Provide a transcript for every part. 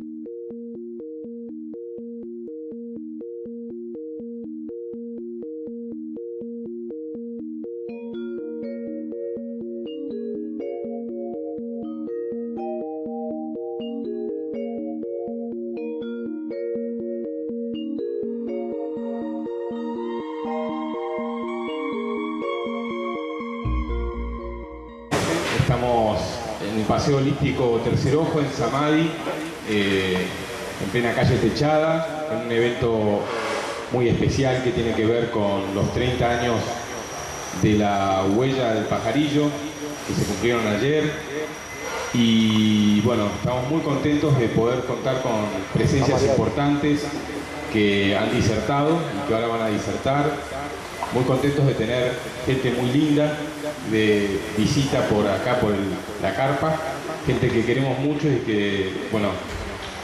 Estamos en el Paseo Olímpico Tercer Ojo, en Samadhi, en plena calle Techada, en un evento muy especial que tiene que ver con los 30 años de la huella del pajarillo, que se cumplieron ayer. Y bueno, estamos muy contentos de poder contar con presencias importantes que han disertado y que ahora van a disertar. Muy contentos de tener gente muy linda de visita por acá, por la carpa, gente que queremos mucho y que, bueno,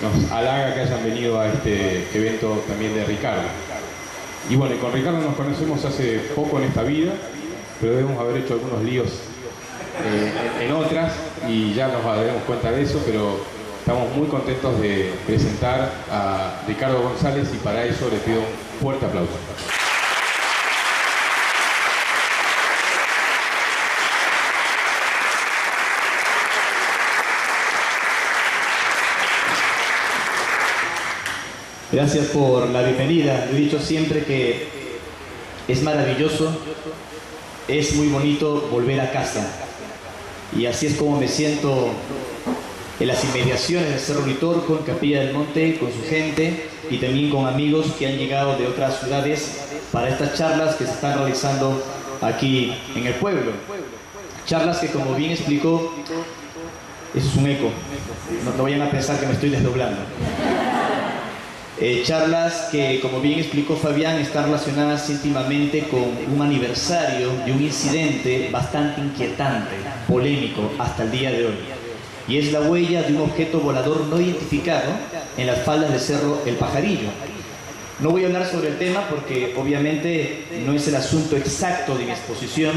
nos halaga que hayan venido a este evento también de Ricardo. Y bueno, y con Ricardo nos conocemos hace poco en esta vida, pero debemos haber hecho algunos líos en otras y ya nos daremos cuenta de eso, pero estamos muy contentos de presentar a Ricardo González y para eso le pido un fuerte aplauso. Gracias por la bienvenida. He dicho siempre que es maravilloso, es muy bonito volver a casa. Y así es como me siento en las inmediaciones del Cerro Uritorco, en Capilla del Monte, con su gente y también con amigos que han llegado de otras ciudades para estas charlas que se están realizando aquí en el pueblo. Charlas que, como bien explicó, eso es un eco, no vayan a pensar que me estoy desdoblando. Charlas que, como bien explicó Fabián, están relacionadas íntimamente con un aniversario de un incidente bastante inquietante, polémico hasta el día de hoy. Y es la huella de un objeto volador no identificado en las faldas del Cerro El Pajarillo. No voy a hablar sobre el tema porque obviamente no es el asunto exacto de mi exposición,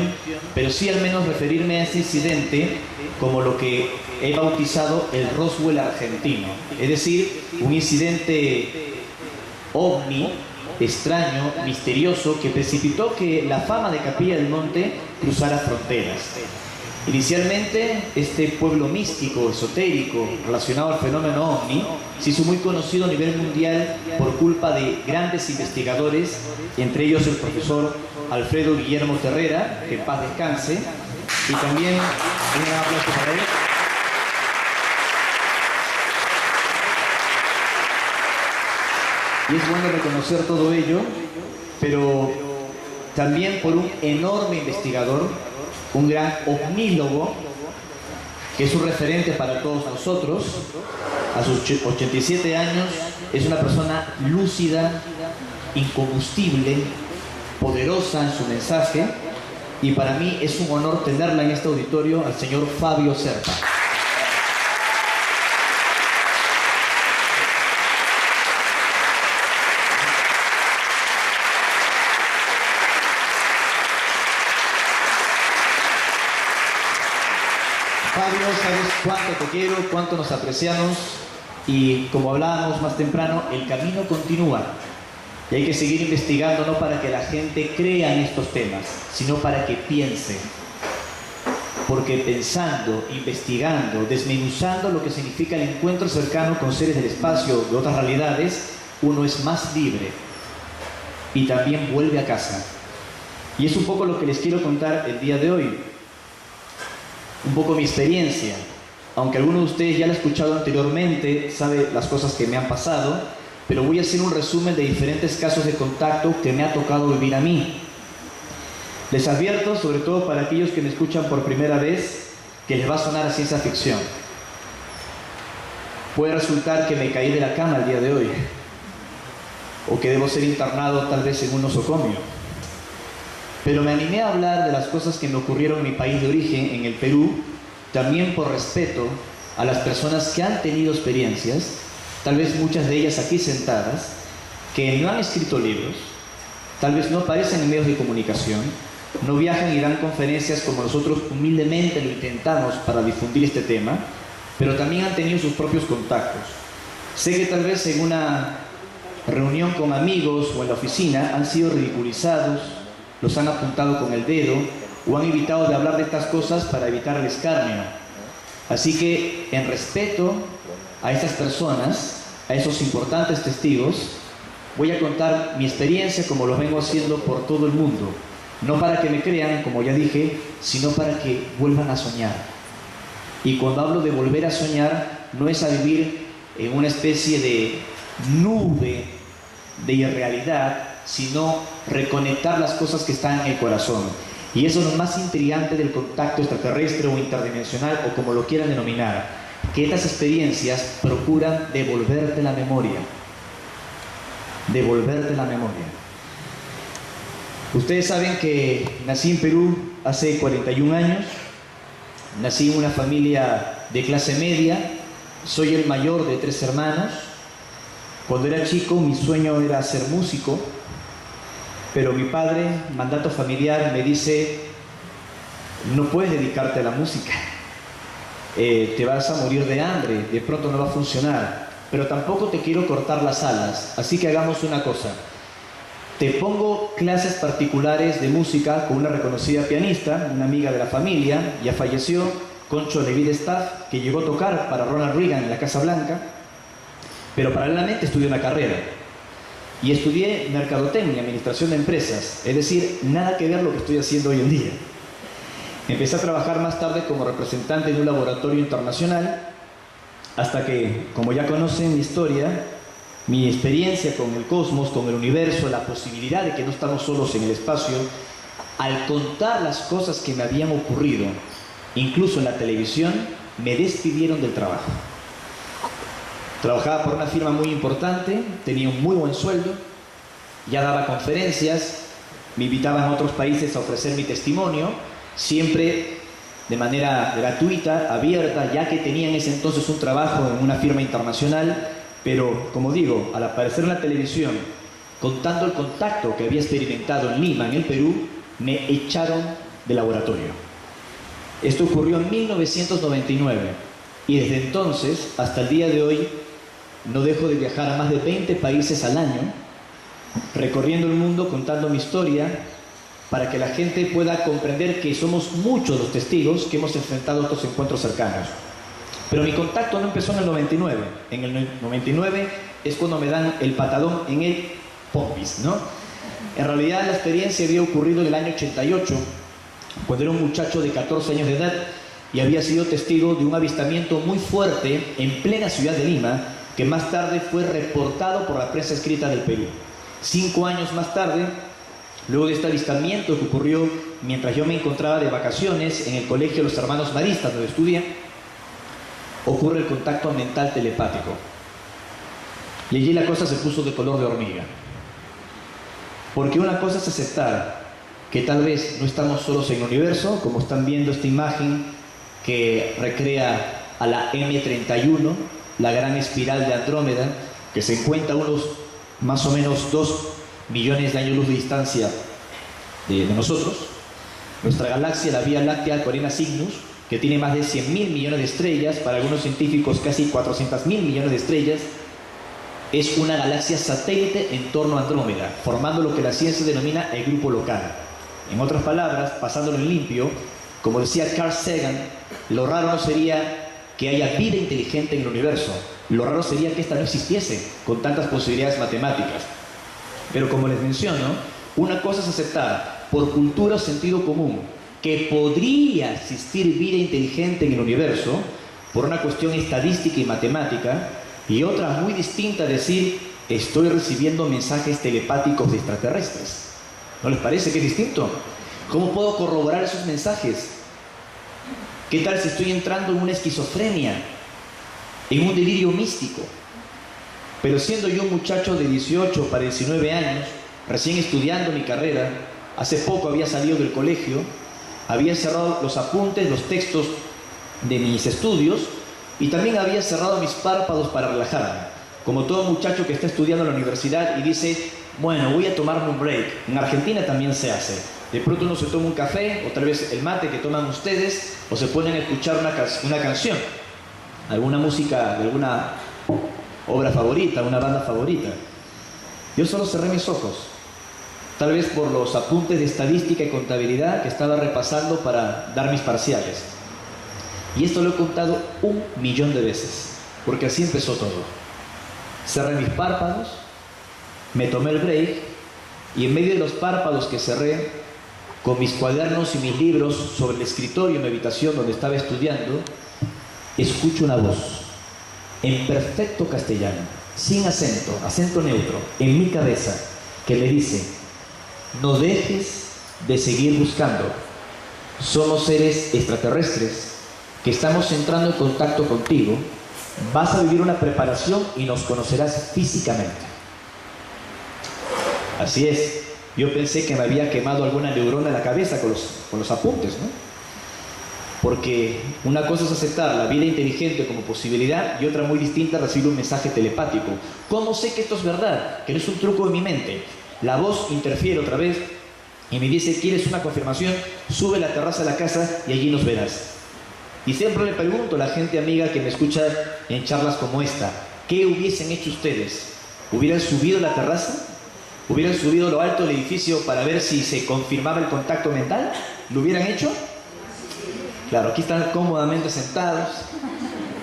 pero sí al menos referirme a ese incidente como lo que he bautizado el Roswell argentino. Es decir, un incidente ovni, extraño, misterioso, que precipitó que la fama de Capilla del Monte cruzara fronteras. Inicialmente, este pueblo místico, esotérico, relacionado al fenómeno ovni, se hizo muy conocido a nivel mundial por culpa de grandes investigadores, entre ellos el profesor Alfredo Guillermo Terrera, que en paz descanse, y también un gran aplauso para él. Y es bueno reconocer todo ello, pero también por un enorme investigador, un gran ovnílogo, que es un referente para todos nosotros. A sus 87 años es una persona lúcida, incombustible, poderosa en su mensaje, y para mí es un honor tenerla en este auditorio al señor Fabio Serpa. Fabio, sabes cuánto te quiero, cuánto nos apreciamos, y como hablábamos más temprano, el camino continúa y hay que seguir investigando, no para que la gente crea en estos temas, sino para que piense, porque pensando, investigando, desmenuzando lo que significa el encuentro cercano con seres del espacio, de otras realidades, uno es más libre y también vuelve a casa. Y es un poco lo que les quiero contar el día de hoy. Un poco mi experiencia, aunque alguno de ustedes ya la ha escuchado anteriormente, sabe las cosas que me han pasado, pero voy a hacer un resumen de diferentes casos de contacto que me ha tocado vivir a mí. Les advierto, sobre todo para aquellos que me escuchan por primera vez, que les va a sonar a ciencia ficción. Puede resultar que me caí de la cama el día de hoy, o que debo ser internado tal vez en un nosocomio. Pero me animé a hablar de las cosas que me ocurrieron en mi país de origen, en el Perú, también por respeto a las personas que han tenido experiencias, tal vez muchas de ellas aquí sentadas, que no han escrito libros, tal vez no aparecen en medios de comunicación, no viajan y dan conferencias como nosotros humildemente lo intentamos para difundir este tema, pero también han tenido sus propios contactos. Sé que tal vez en una reunión con amigos o en la oficina han sido ridiculizados, los han apuntado con el dedo o han evitado de hablar de estas cosas para evitar el escarnio. Así que, en respeto a estas personas, a esos importantes testigos, voy a contar mi experiencia como lo vengo haciendo por todo el mundo. No para que me crean, como ya dije, sino para que vuelvan a soñar. Y cuando hablo de volver a soñar, no es a vivir en una especie de nube de irrealidad, sino reconectar las cosas que están en el corazón. Y eso es lo más intrigante del contacto extraterrestre o interdimensional, o como lo quieran denominar, que estas experiencias procuran devolverte la memoria. Devolverte la memoria. Ustedes saben que nací en Perú hace 41 años, nací en una familia de clase media, soy el mayor de 3 hermanos. Cuando era chico mi sueño era ser músico, pero mi padre, mandato familiar, me dice: no puedes dedicarte a la música, te vas a morir de hambre, de pronto no va a funcionar, pero tampoco te quiero cortar las alas, así que hagamos una cosa. Te pongo clases particulares de música con una reconocida pianista, una amiga de la familia, ya falleció, Concho David Staff, que llegó a tocar para Ronald Reagan en la Casa Blanca, pero paralelamente estudié una carrera. Y estudié mercadotecnia, administración de empresas, es decir, nada que ver lo que estoy haciendo hoy en día. Empecé a trabajar más tarde como representante de un laboratorio internacional, hasta que, como ya conocen mi historia, mi experiencia con el cosmos, con el universo, la posibilidad de que no estamos solos en el espacio, al contar las cosas que me habían ocurrido, incluso en la televisión, me despidieron del trabajo. Trabajaba por una firma muy importante, tenía un muy buen sueldo, ya daba conferencias, me invitaban a otros países a ofrecer mi testimonio, siempre de manera gratuita, abierta, ya que tenía en ese entonces un trabajo en una firma internacional. Pero, como digo, al aparecer en la televisión, contando el contacto que había experimentado en Lima, en el Perú, me echaron del laboratorio. Esto ocurrió en 1999 y desde entonces hasta el día de hoy no dejo de viajar a más de 20 países al año, recorriendo el mundo contando mi historia para que la gente pueda comprender que somos muchos los testigos que hemos enfrentado estos encuentros cercanos. Pero mi contacto no empezó en el 99. En el 99 es cuando me dan el patadón en el pompis, ¿no? En realidad la experiencia había ocurrido en el año 88, cuando era un muchacho de 14 años de edad y había sido testigo de un avistamiento muy fuerte en plena ciudad de Lima, que más tarde fue reportado por la prensa escrita del Perú. 5 años más tarde, luego de este avistamiento que ocurrió mientras yo me encontraba de vacaciones en el colegio de los Hermanos Maristas, donde estudié, ocurre el contacto mental telepático. Y allí la cosa se puso de color de hormiga. Porque una cosa es aceptar que tal vez no estamos solos en el universo, como están viendo esta imagen que recrea a la M31, la gran espiral de Andrómeda, que se encuentra a unos más o menos 2 millones de años luz de distancia de nosotros. Nuestra galaxia, la Vía Láctea Carina Cygnus, que tiene más de 100.000 millones de estrellas, para algunos científicos casi 400.000 millones de estrellas, es una galaxia satélite en torno a Andrómeda, formando lo que la ciencia denomina el grupo local. En otras palabras, pasándolo en limpio, como decía Carl Sagan, lo raro no sería que haya vida inteligente en el universo, lo raro sería que ésta no existiese con tantas posibilidades matemáticas. Pero como les menciono, una cosa es aceptar por cultura o sentido común que podría existir vida inteligente en el universo por una cuestión estadística y matemática, y otra muy distinta decir: estoy recibiendo mensajes telepáticos de extraterrestres. ¿No les parece que es distinto? ¿Cómo puedo corroborar esos mensajes? ¿Qué tal si estoy entrando en una esquizofrenia, en un delirio místico? Pero siendo yo un muchacho de 18 para 19 años, recién estudiando mi carrera, hace poco había salido del colegio, había cerrado los apuntes, los textos de mis estudios, y también había cerrado mis párpados para relajarme, como todo muchacho que está estudiando en la universidad y dice: bueno, voy a tomarme un break. En Argentina también se hace. De pronto uno se toma un café, o tal vez el mate que toman ustedes, o se ponen a escuchar una canción, alguna música de alguna obra favorita, una banda favorita. Yo solo cerré mis ojos, tal vez por los apuntes de estadística y contabilidad que estaba repasando para dar mis parciales. Y esto lo he contado 1.000.000 de veces, porque así empezó todo. Cerré mis párpados, me tomé el break, y en medio de los párpados que cerré, con mis cuadernos y mis libros sobre el escritorio en mi habitación donde estaba estudiando, escucho una voz, en perfecto castellano, sin acento, acento neutro, en mi cabeza, que me dice: no dejes de seguir buscando. Somos seres extraterrestres que estamos entrando en contacto contigo. Vas a vivir una preparación y nos conocerás físicamente. Así es. Yo pensé que me había quemado alguna neurona en la cabeza con los apuntes, ¿no? Porque una cosa es aceptar la vida inteligente como posibilidad y otra muy distinta recibir un mensaje telepático. ¿Cómo sé que esto es verdad? Que no es un truco de mi mente. La voz interfiere otra vez y me dice: ¿quieres una confirmación? Sube a la terraza de la casa y allí nos verás. Y siempre le pregunto a la gente amiga que me escucha en charlas como esta: ¿qué hubiesen hecho ustedes? ¿Hubieran subido a la terraza? ¿Hubieran subido a lo alto del edificio para ver si se confirmaba el contacto mental? ¿Lo hubieran hecho? Claro, aquí están cómodamente sentados,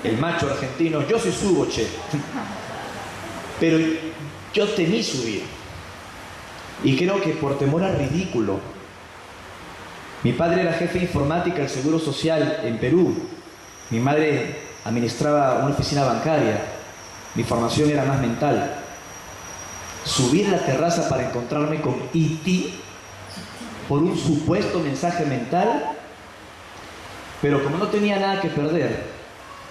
el macho argentino: yo sí subo, che. Pero yo temí subir. Y creo que por temor al ridículo. Mi padre era jefe de informática del Seguro Social en Perú. Mi madre administraba una oficina bancaria. Mi formación era más mental. Subir a la terraza para encontrarme con E.T. por un supuesto mensaje mental. Pero como no tenía nada que perder,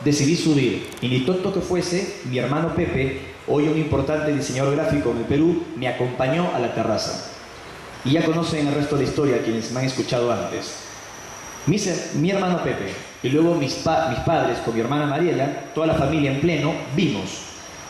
decidí subir. Y ni tonto que fuese, mi hermano Pepe, hoy un importante diseñador gráfico en el Perú, me acompañó a la terraza. Y ya conocen el resto de la historia quienes me han escuchado antes. Mi hermano Pepe y luego mis padres con mi hermana Mariela, toda la familia en pleno, vimos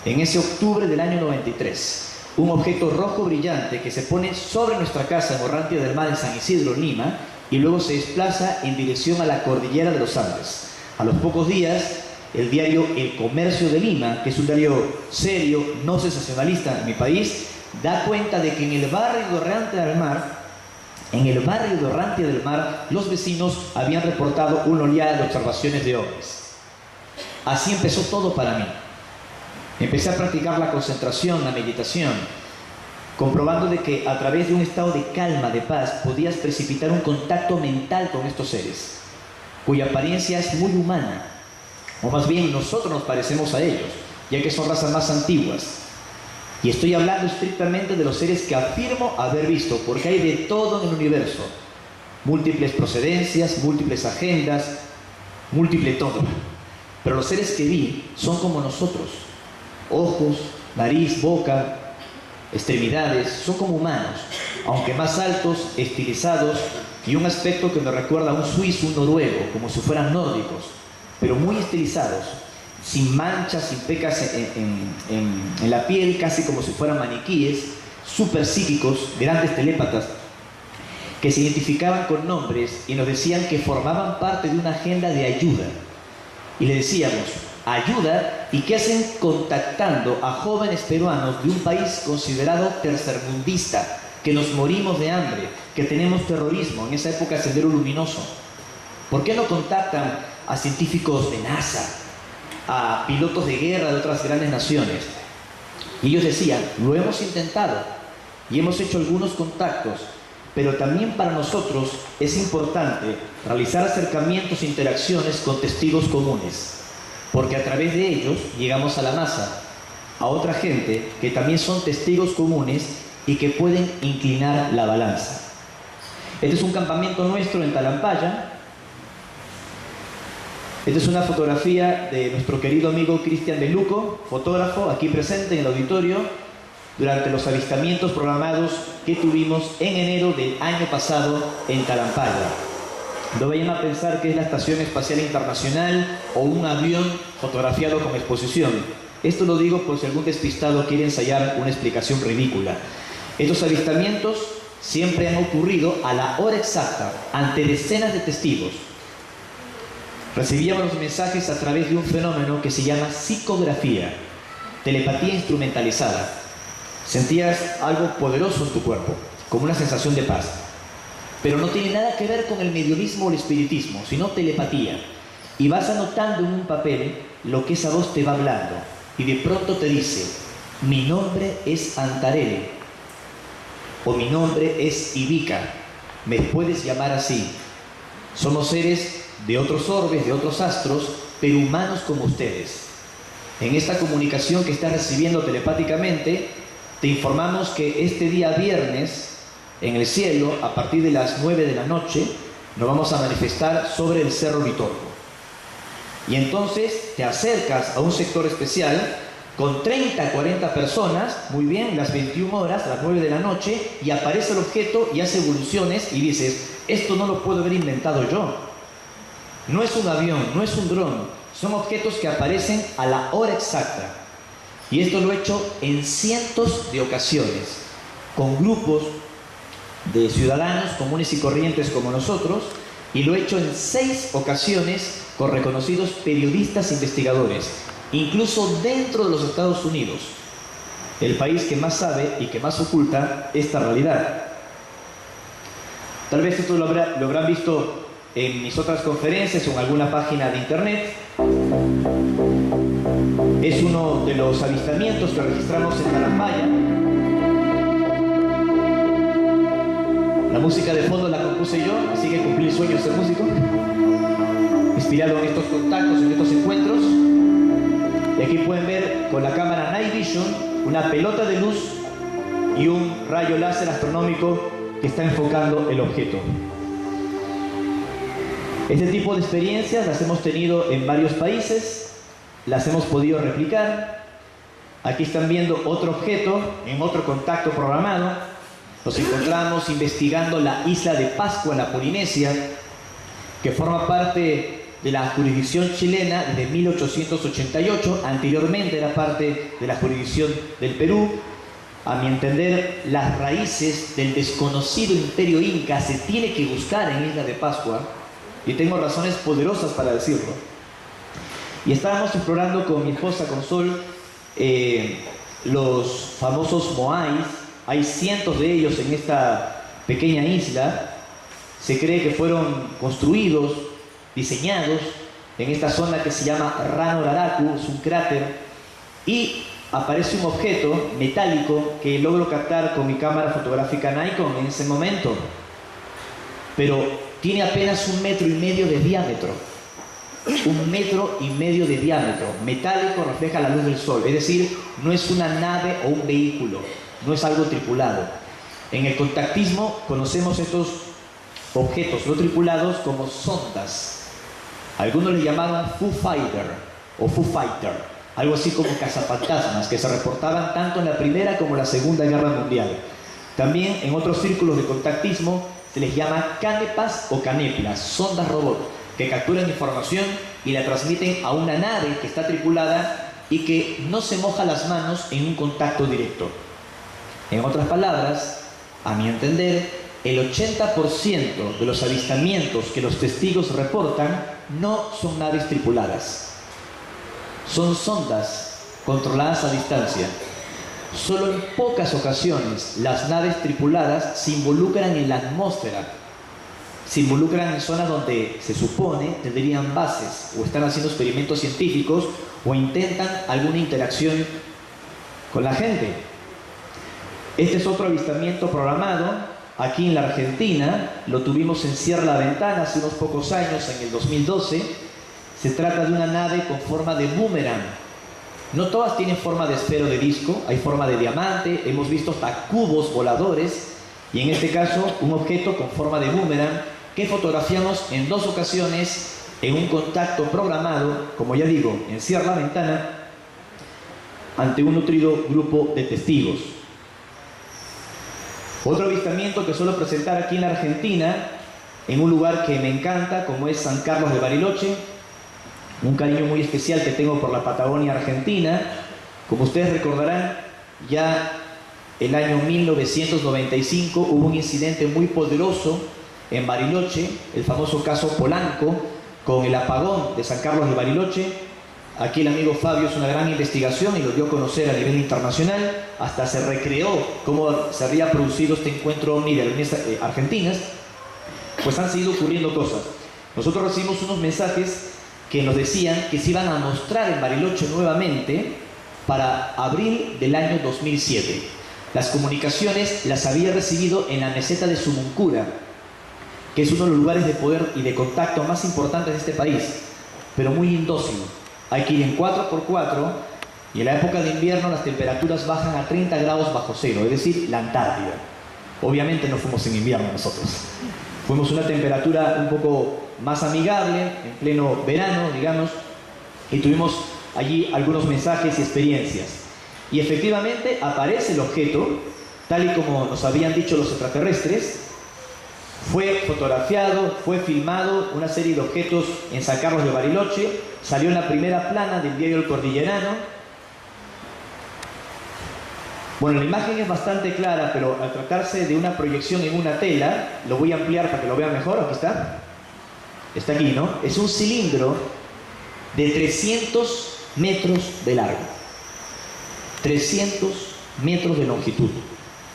en ese octubre del año 93 un objeto rojo brillante que se pone sobre nuestra casa en Orrantia del Mar, en San Isidro, Lima, y luego se desplaza en dirección a la cordillera de los Andes. A los pocos días, el diario El Comercio de Lima, que es un diario serio, no sensacionalista en mi país, da cuenta de que en el barrio de Orrantia del Mar, los vecinos habían reportado una oleada de observaciones de ovnis. Así empezó todo para mí. Empecé a practicar la concentración, la meditación, comprobando de que a través de un estado de calma, de paz, podías precipitar un contacto mental con estos seres, cuya apariencia es muy humana, o más bien nosotros nos parecemos a ellos, ya que son razas más antiguas. Y estoy hablando estrictamente de los seres que afirmo haber visto, porque hay de todo en el universo. Múltiples procedencias, múltiples agendas, múltiple todo. Pero los seres que vi son como nosotros. Ojos, nariz, boca, extremidades, son como humanos, aunque más altos, estilizados, y un aspecto que me recuerda a un suizo, un noruego, como si fueran nórdicos, pero muy estilizados, sin manchas, sin pecas en la piel, casi como si fueran maniquíes, súper psíquicos, grandes telépatas, que se identificaban con nombres y nos decían que formaban parte de una agenda de ayuda. Y le decíamos: ayuda, ¿y qué hacen contactando a jóvenes peruanos de un país considerado tercermundista, que nos morimos de hambre, que tenemos terrorismo, en esa época Sendero Luminoso? ¿Por qué no contactan a científicos de NASA, a pilotos de guerra de otras grandes naciones? Y ellos decían: lo hemos intentado y hemos hecho algunos contactos, pero también para nosotros es importante realizar acercamientos e interacciones con testigos comunes, porque a través de ellos llegamos a la masa, a otra gente que también son testigos comunes y que pueden inclinar la balanza. Este es un campamento nuestro en Talampaya. Esta es una fotografía de nuestro querido amigo Cristian de Luco, fotógrafo, aquí presente en el auditorio, durante los avistamientos programados que tuvimos en enero del año pasado en Talampaya. No vayan a pensar que es la Estación Espacial Internacional o un avión fotografiado con exposición. Esto lo digo por si algún despistado quiere ensayar una explicación ridícula. Estos avistamientos siempre han ocurrido a la hora exacta, ante decenas de testigos. Recibíamos los mensajes a través de un fenómeno que se llama psicografía. telepatía instrumentalizada. Sentías algo poderoso en tu cuerpo, como una sensación de paz. Pero no tiene nada que ver con el mediumismo o el espiritismo, sino telepatía. Y vas anotando en un papel lo que esa voz te va hablando. Y de pronto te dice, mi nombre es Antarele, o mi nombre es Ivica, me puedes llamar así. Somos seres de otros orbes, de otros astros, pero humanos como ustedes. En esta comunicación que estás recibiendo telepáticamente, te informamos que este día viernes, en el cielo, a partir de las 9 de la noche, nos vamos a manifestar sobre el Cerro Vitorco. Y entonces te acercas a un sector especial con 30, 40 personas, muy bien, las 21 horas, a las 9 de la noche, y aparece el objeto y hace evoluciones y dices, esto no lo puedo haber inventado yo. No es un avión, no es un dron, son objetos que aparecen a la hora exacta. Y esto lo he hecho en cientos de ocasiones, con grupos de ciudadanos comunes y corrientes como nosotros, y lo he hecho en 6 ocasiones con reconocidos periodistas e investigadores, incluso dentro de los Estados Unidos, el país que más sabe y que más oculta esta realidad. Tal vez esto lo habrán visto en mis otras conferencias o en alguna página de internet. Es uno de los avistamientos que registramos en Tarapaya. La música de fondo la compuse yo, así que cumplí el sueño de ser músico, inspirado en estos contactos, en estos encuentros. Y aquí pueden ver con la cámara Night Vision una pelota de luz y un rayo láser astronómico que está enfocando el objeto. Este tipo de experiencias las hemos tenido en varios países, las hemos podido replicar. Aquí están viendo otro objeto en otro contacto programado. Nos encontramos investigando la isla de Pascua en la Polinesia, que forma parte de la jurisdicción chilena desde 1888, anteriormente era parte de la jurisdicción del Perú. A mi entender, las raíces del desconocido imperio inca se tiene que buscar en Isla de Pascua, y tengo razones poderosas para decirlo. Y estábamos explorando con mi esposa, con Sol, los famosos moais. Hay cientos de ellos en esta pequeña isla. Se cree que fueron construidos, diseñados en esta zona que se llama Rano Raraku, es un cráter, y aparece un objeto metálico que logro captar con mi cámara fotográfica Nikon en ese momento, pero tiene apenas 1,5 metros de diámetro. 1,5 metros de diámetro, metálico, refleja la luz del sol, es decir, no es una nave o un vehículo, no es algo tripulado. En el contactismo conocemos estos objetos no tripulados como sondas. Algunos les llamaban Foo Fighter, algo así como cazafantasmas, que se reportaban tanto en la Primera como en la Segunda Guerra Mundial. También en otros círculos de contactismo se les llama canepas o caneplas, sondas robot, que capturan información y la transmiten a una nave que está tripulada y que no se moja las manos en un contacto directo. En otras palabras, a mi entender, el 80% de los avistamientos que los testigos reportan no son naves tripuladas. Son sondas controladas a distancia. Solo en pocas ocasiones las naves tripuladas se involucran en la atmósfera. Se involucran en zonas donde se supone tendrían bases o están haciendo experimentos científicos o intentan alguna interacción con la gente. Este es otro avistamiento programado aquí en la Argentina. Lo tuvimos en Sierra La Ventana hace unos pocos años, en el 2012. Se trata de una nave con forma de boomerang. No todas tienen forma de esfero de disco, hay forma de diamante, hemos visto hasta cubos voladores, y en este caso un objeto con forma de boomerang que fotografiamos en 2 ocasiones en un contacto programado, como ya digo, en Sierra La Ventana, ante un nutrido grupo de testigos. Otro avistamiento que suelo presentar aquí en la Argentina, en un lugar que me encanta, como es San Carlos de Bariloche, un cariño muy especial que tengo por la Patagonia Argentina. Como ustedes recordarán, ya el año 1995 hubo un incidente muy poderoso en Bariloche, el famoso caso Polanco, con el apagón de San Carlos de Bariloche, Aquí el amigo Fabio hizo una gran investigación y lo dio a conocer a nivel internacional. Hasta se recreó cómo se había producido este encuentro OVNI de aerolíneas argentinas. Pues han seguido ocurriendo cosas. Nosotros recibimos unos mensajes que nos decían que se iban a mostrar en Bariloche nuevamente para abril del año 2007. Las comunicaciones las había recibido en la meseta de Sumuncura, que es uno de los lugares de poder y de contacto más importantes de este país, pero muy indócil. Hay que ir en 4x4 y en la época de invierno las temperaturas bajan a 30 grados bajo cero, es decir, la Antártida. Obviamente no fuimos en invierno nosotros. Fuimos a una temperatura un poco más amigable, en pleno verano, digamos, y tuvimos allí algunos mensajes y experiencias. Y efectivamente aparece el objeto, tal y como nos habían dicho los extraterrestres. Fue fotografiado, fue filmado una serie de objetos en San Carlos de Bariloche, salió en la primera plana del diario El Cordillerano. Bueno, la imagen es bastante clara, pero al tratarse de una proyección en una tela, lo voy a ampliar para que lo vean mejor. Aquí está. Está aquí, ¿no? Es un cilindro de 300 metros de largo, 300 metros de longitud.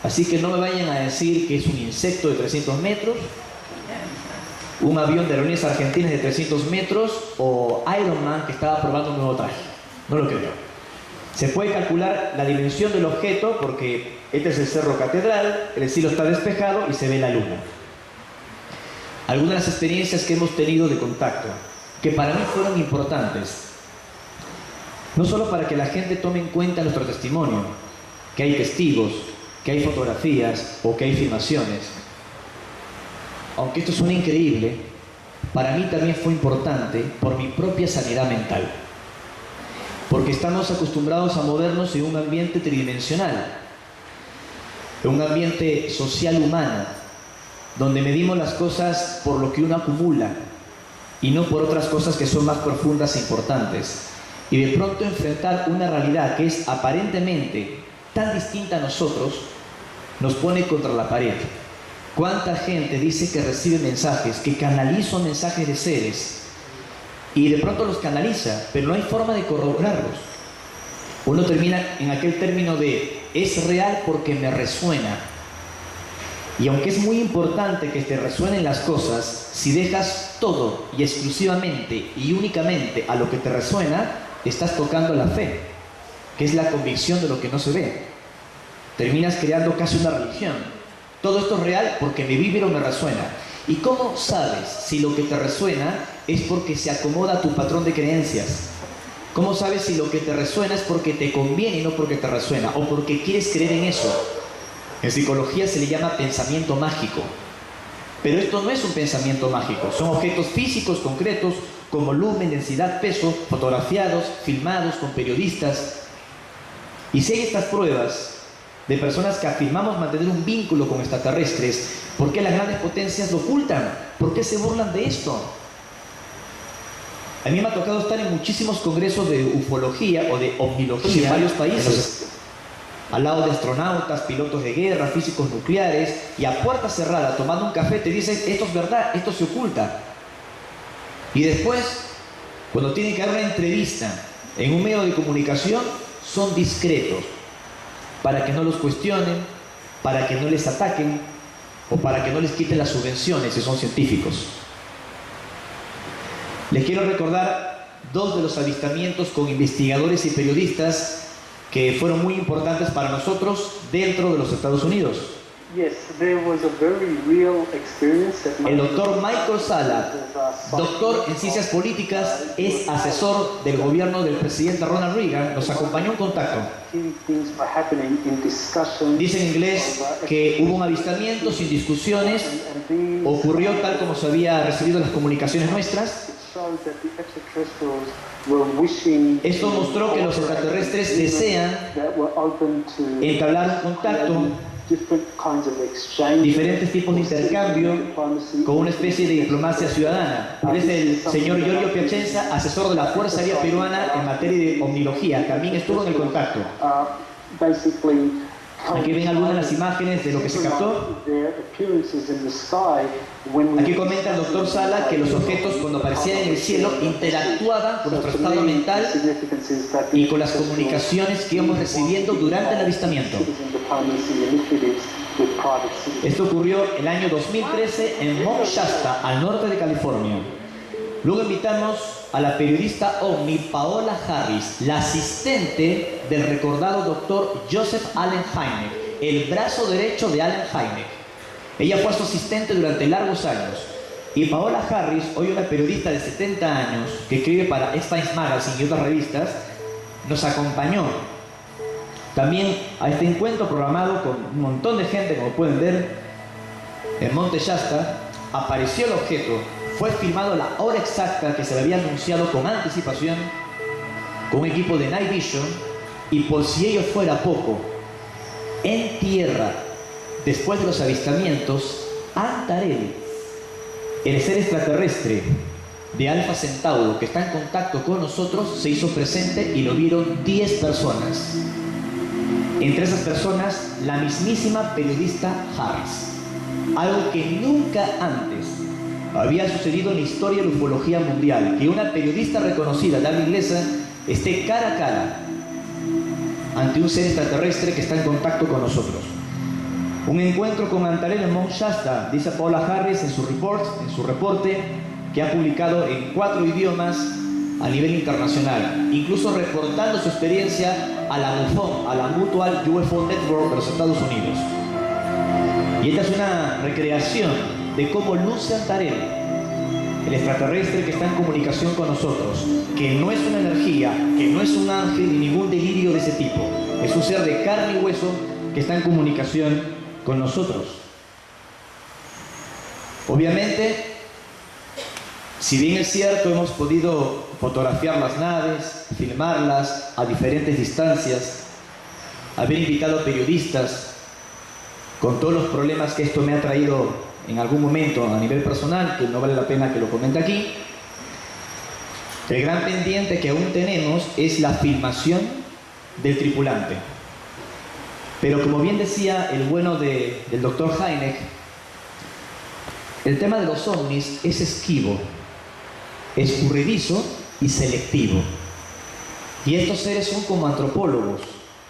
Así que no me vayan a decir que es un insecto de 300 metros, un avión de aerolíneas argentinas de 300 metros o Iron Man que estaba probando un nuevo traje. No lo creo. Se puede calcular la dimensión del objeto porque este es el Cerro Catedral, el cielo está despejado y se ve la luna. Algunas de las experiencias que hemos tenido de contacto, que para mí fueron importantes, no solo para que la gente tome en cuenta nuestro testimonio, que hay testigos, que hay fotografías o que hay filmaciones. Aunque esto suena increíble, para mí también fue importante por mi propia sanidad mental. Porque estamos acostumbrados a movernos en un ambiente tridimensional, en un ambiente social humano, donde medimos las cosas por lo que uno acumula y no por otras cosas que son más profundas e importantes. Y de pronto enfrentar una realidad que es aparentemente tan distinta a nosotros, nos pone contra la pared. ¿Cuánta gente dice que recibe mensajes, que canalizan mensajes de seres y de pronto los canaliza, pero no hay forma de corroborarlos? Uno termina en aquel término de es real porque me resuena. Y aunque es muy importante que te resuenen las cosas, si dejas todo y exclusivamente y únicamente a lo que te resuena, estás tocando la fe, que es la convicción de lo que no se ve. Terminas creando casi una religión. Todo esto es real porque me vibra o me resuena. ¿Y cómo sabes si lo que te resuena es porque se acomoda a tu patrón de creencias? ¿Cómo sabes si lo que te resuena es porque te conviene y no porque te resuena? O porque quieres creer en eso. En psicología se le llama pensamiento mágico. Pero esto no es un pensamiento mágico. Son objetos físicos concretos con volumen, densidad, peso, fotografiados, filmados con periodistas. Y si hay estas pruebas de personas que afirmamos mantener un vínculo con extraterrestres, ¿por qué las grandes potencias lo ocultan? ¿Por qué se burlan de esto? A mí me ha tocado estar en muchísimos congresos de ufología o de ovnilogía en varios países, al lado de astronautas, pilotos de guerra, físicos nucleares, y a puerta cerrada, tomando un café, te dicen, esto es verdad, esto se oculta. Y después, cuando tienen que dar una entrevista en un medio de comunicación, son discretos, para que no los cuestionen, para que no les ataquen, o para que no les quiten las subvenciones si son científicos. Les quiero recordar dos de los avistamientos con investigadores y periodistas que fueron muy importantes para nosotros dentro de los Estados Unidos. El doctor Michael Salla, doctor en ciencias políticas, es asesor del gobierno del presidente Ronald Reagan, nos acompañó en contacto. Dice en inglés que hubo un avistamiento sin discusiones, ocurrió tal como se había recibido las comunicaciones nuestras. Esto mostró que los extraterrestres desean entablar un contacto, diferentes tipos de intercambio, con una especie de diplomacia ciudadana. Él es el señor Giorgio Piacenza, asesor de la Fuerza Aérea Peruana en materia de ovnilogía. También estuvo en el contacto. Aquí ven algunas de las imágenes de lo que se captó. Aquí comenta el doctor Sala que los objetos cuando aparecían en el cielo interactuaban con nuestro estado mental y con las comunicaciones que íbamos recibiendo durante el avistamiento. Esto ocurrió el año 2013 en Mount Shasta, al norte de California. Luego invitamos a la periodista OVNI Paola Harris, la asistente del recordado doctor Joseph Allen Hynek, el brazo derecho de Allen Hynek. Ella fue su asistente durante largos años. Y Paola Harris, hoy una periodista de 70 años que escribe para X-Times Magazine y otras revistas, nos acompañó también a este encuentro programado con un montón de gente, como pueden ver, en Monte Shasta. Apareció el objeto, fue filmado a la hora exacta que se le había anunciado con anticipación, con un equipo de Night Vision, y por si ello fuera poco, en tierra, después de los avistamientos, Antares, el ser extraterrestre de Alpha Centauro que está en contacto con nosotros, se hizo presente y lo vieron 10 personas. Entre esas personas, la mismísima periodista Harris. Algo que nunca antes había sucedido en la historia de la ufología mundial, que una periodista reconocida de habla inglesa esté cara a cara ante un ser extraterrestre que está en contacto con nosotros. Un encuentro con Antares en Mount Shasta, dice Paola Harris en su reporte, que ha publicado en 4 idiomas a nivel internacional, incluso reportando su experiencia a la MUFON, a la Mutual UFO Network de los Estados Unidos. Y esta es una recreación de cómo luce Antares, el extraterrestre que está en comunicación con nosotros, que no es una energía, que no es un ángel ni ningún delirio de ese tipo. Es un ser de carne y hueso que está en comunicación con nosotros. Obviamente, si bien es cierto, hemos podido fotografiar las naves, filmarlas a diferentes distancias, haber invitado a periodistas, con todos los problemas que esto me ha traído en algún momento a nivel personal, que no vale la pena que lo comente aquí, el gran pendiente que aún tenemos es la filmación del tripulante. Pero como bien decía el bueno del doctor Hynek, el tema de los ovnis es esquivo, escurridizo y selectivo. Y estos seres son como antropólogos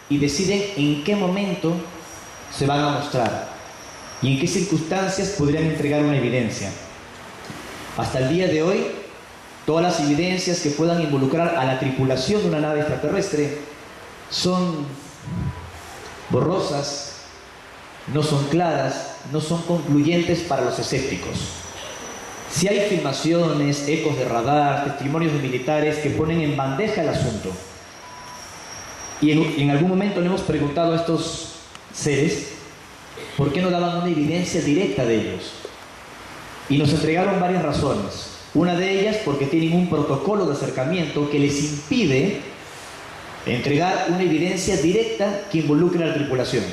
y deciden en qué momento se van a mostrar y en qué circunstancias podrían entregar una evidencia. Hasta el día de hoy, todas las evidencias que puedan involucrar a la tripulación de una nave extraterrestre son borrosas, no son claras, no son concluyentes para los escépticos. Si hay filmaciones, ecos de radar, testimonios de militares que ponen en bandeja el asunto. Y en algún momento le hemos preguntado a estos seres por qué no daban una evidencia directa de ellos. Y nos entregaron varias razones. Una de ellas porque tienen un protocolo de acercamiento que les impide entregar una evidencia directa que involucre a la tripulación.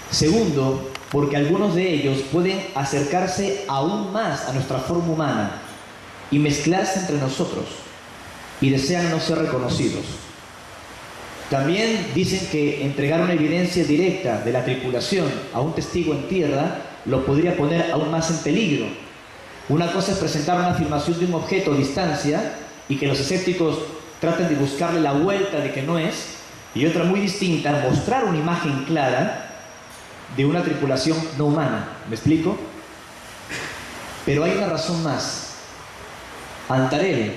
Segundo, porque algunos de ellos pueden acercarse aún más a nuestra forma humana y mezclarse entre nosotros y desean no ser reconocidos. También dicen que entregar una evidencia directa de la tripulación a un testigo en tierra lo podría poner aún más en peligro. Una cosa es presentar una filmación de un objeto a distancia y que los escépticos traten de buscarle la vuelta de que no es, y otra muy distinta, mostrar una imagen clara de una tripulación no humana. ¿Me explico? Pero hay una razón más. Antares,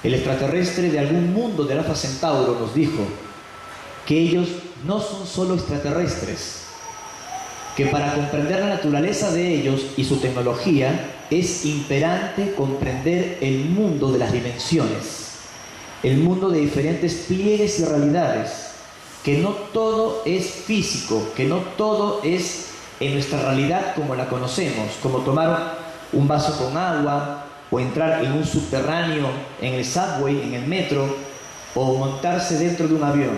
el extraterrestre de algún mundo del Alpha Centauro, nos dijo que ellos no son solo extraterrestres, que para comprender la naturaleza de ellos y su tecnología es imperante comprender el mundo de las dimensiones, el mundo de diferentes pliegues y realidades, que no todo es físico, que no todo es en nuestra realidad como la conocemos, como tomar un vaso con agua, o entrar en un subterráneo, en el subway, en el metro, o montarse dentro de un avión,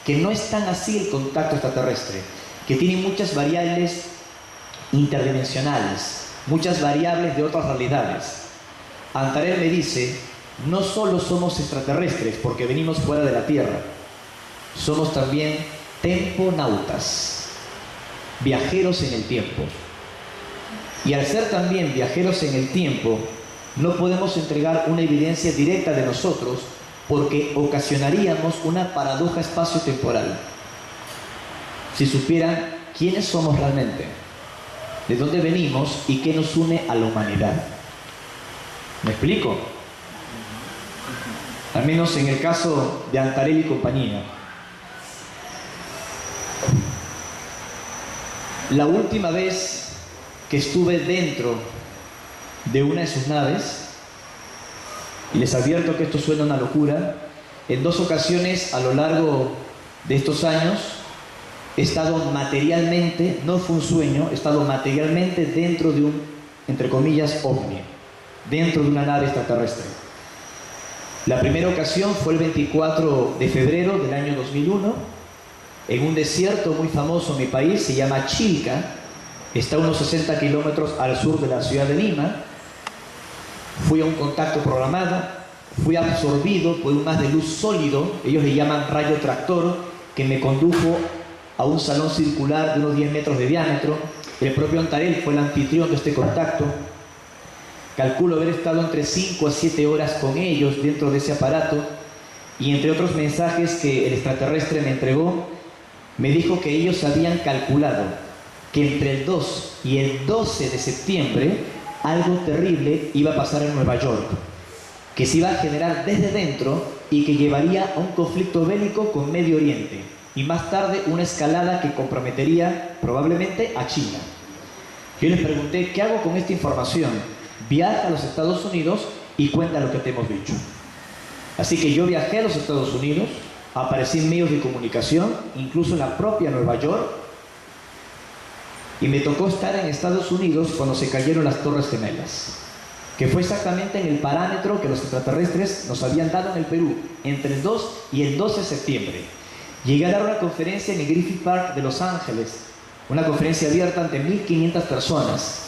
que no es tan así el contacto extraterrestre, que tiene muchas variables interdimensionales, muchas variables de otras realidades. Antares me dice, no solo somos extraterrestres porque venimos fuera de la Tierra, somos también temponautas, viajeros en el tiempo. Y al ser también viajeros en el tiempo, no podemos entregar una evidencia directa de nosotros porque ocasionaríamos una paradoja espacio-temporal. Si supieran quiénes somos realmente, de dónde venimos y qué nos une a la humanidad. ¿Me explico? Al menos en el caso de Antarell y compañía. La última vez que estuve dentro de una de sus naves, y les advierto que esto suena una locura, en 2 ocasiones a lo largo de estos años he estado materialmente, no fue un sueño, he estado materialmente dentro de un, entre comillas, ovni, dentro de una nave extraterrestre. La primera ocasión fue el 24 de febrero del año 2001, en un desierto muy famoso en mi país, se llama Chilca, está a unos 60 kilómetros al sur de la ciudad de Lima. Fui a un contacto programado, fui absorbido por un haz de luz sólido, ellos le llaman rayo tractor, que me condujo a un salón circular de unos 10 metros de diámetro. El propio Antarell fue el anfitrión de este contacto. Calculo haber estado entre 5 a 7 horas con ellos dentro de ese aparato, y entre otros mensajes que el extraterrestre me entregó, me dijo que ellos habían calculado que entre el 2 y el 12 de septiembre algo terrible iba a pasar en Nueva York, que se iba a generar desde dentro y que llevaría a un conflicto bélico con Medio Oriente, y más tarde una escalada que comprometería probablemente a China. Yo les pregunté, ¿qué hago con esta información? Viaja a los Estados Unidos y cuenta lo que te hemos dicho. Así que yo viajé a los Estados Unidos, aparecí en medios de comunicación, incluso en la propia Nueva York, y me tocó estar en Estados Unidos cuando se cayeron las Torres Gemelas, que fue exactamente en el parámetro que los extraterrestres nos habían dado en el Perú, entre el 2 y el 12 de septiembre. Llegué a dar una conferencia en el Griffith Park de Los Ángeles, una conferencia abierta ante 1500 personas.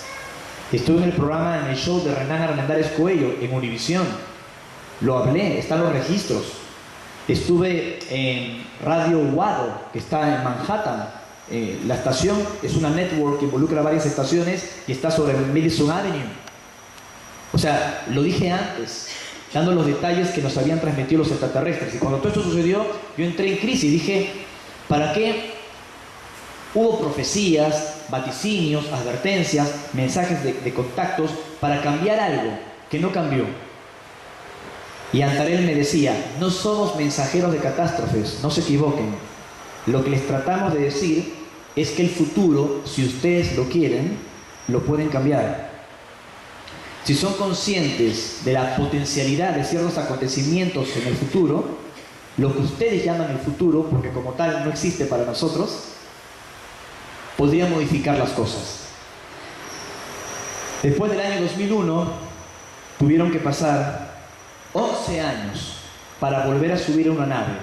Estuve en el programa, en el show de Renan Armendáriz Coello, en Univisión. Lo hablé, están los registros. Estuve en Radio Wado, que está en Manhattan. La estación es una network que involucra varias estaciones y está sobre el Madison Avenue. O sea, lo dije antes, dando los detalles que nos habían transmitido los extraterrestres. Y cuando todo esto sucedió, yo entré en crisis. Dije, ¿para qué? Hubo profecías, vaticinios, advertencias, mensajes de contactos para cambiar algo que no cambió. Y Antarell me decía, no somos mensajeros de catástrofes, no se equivoquen. Lo que les tratamos de decir es que el futuro, si ustedes lo quieren, lo pueden cambiar. Si son conscientes de la potencialidad de ciertos acontecimientos en el futuro, lo que ustedes llaman el futuro, porque como tal no existe para nosotros, podría modificar las cosas. Después del año 2001, tuvieron que pasar 11 años para volver a subir a una nave.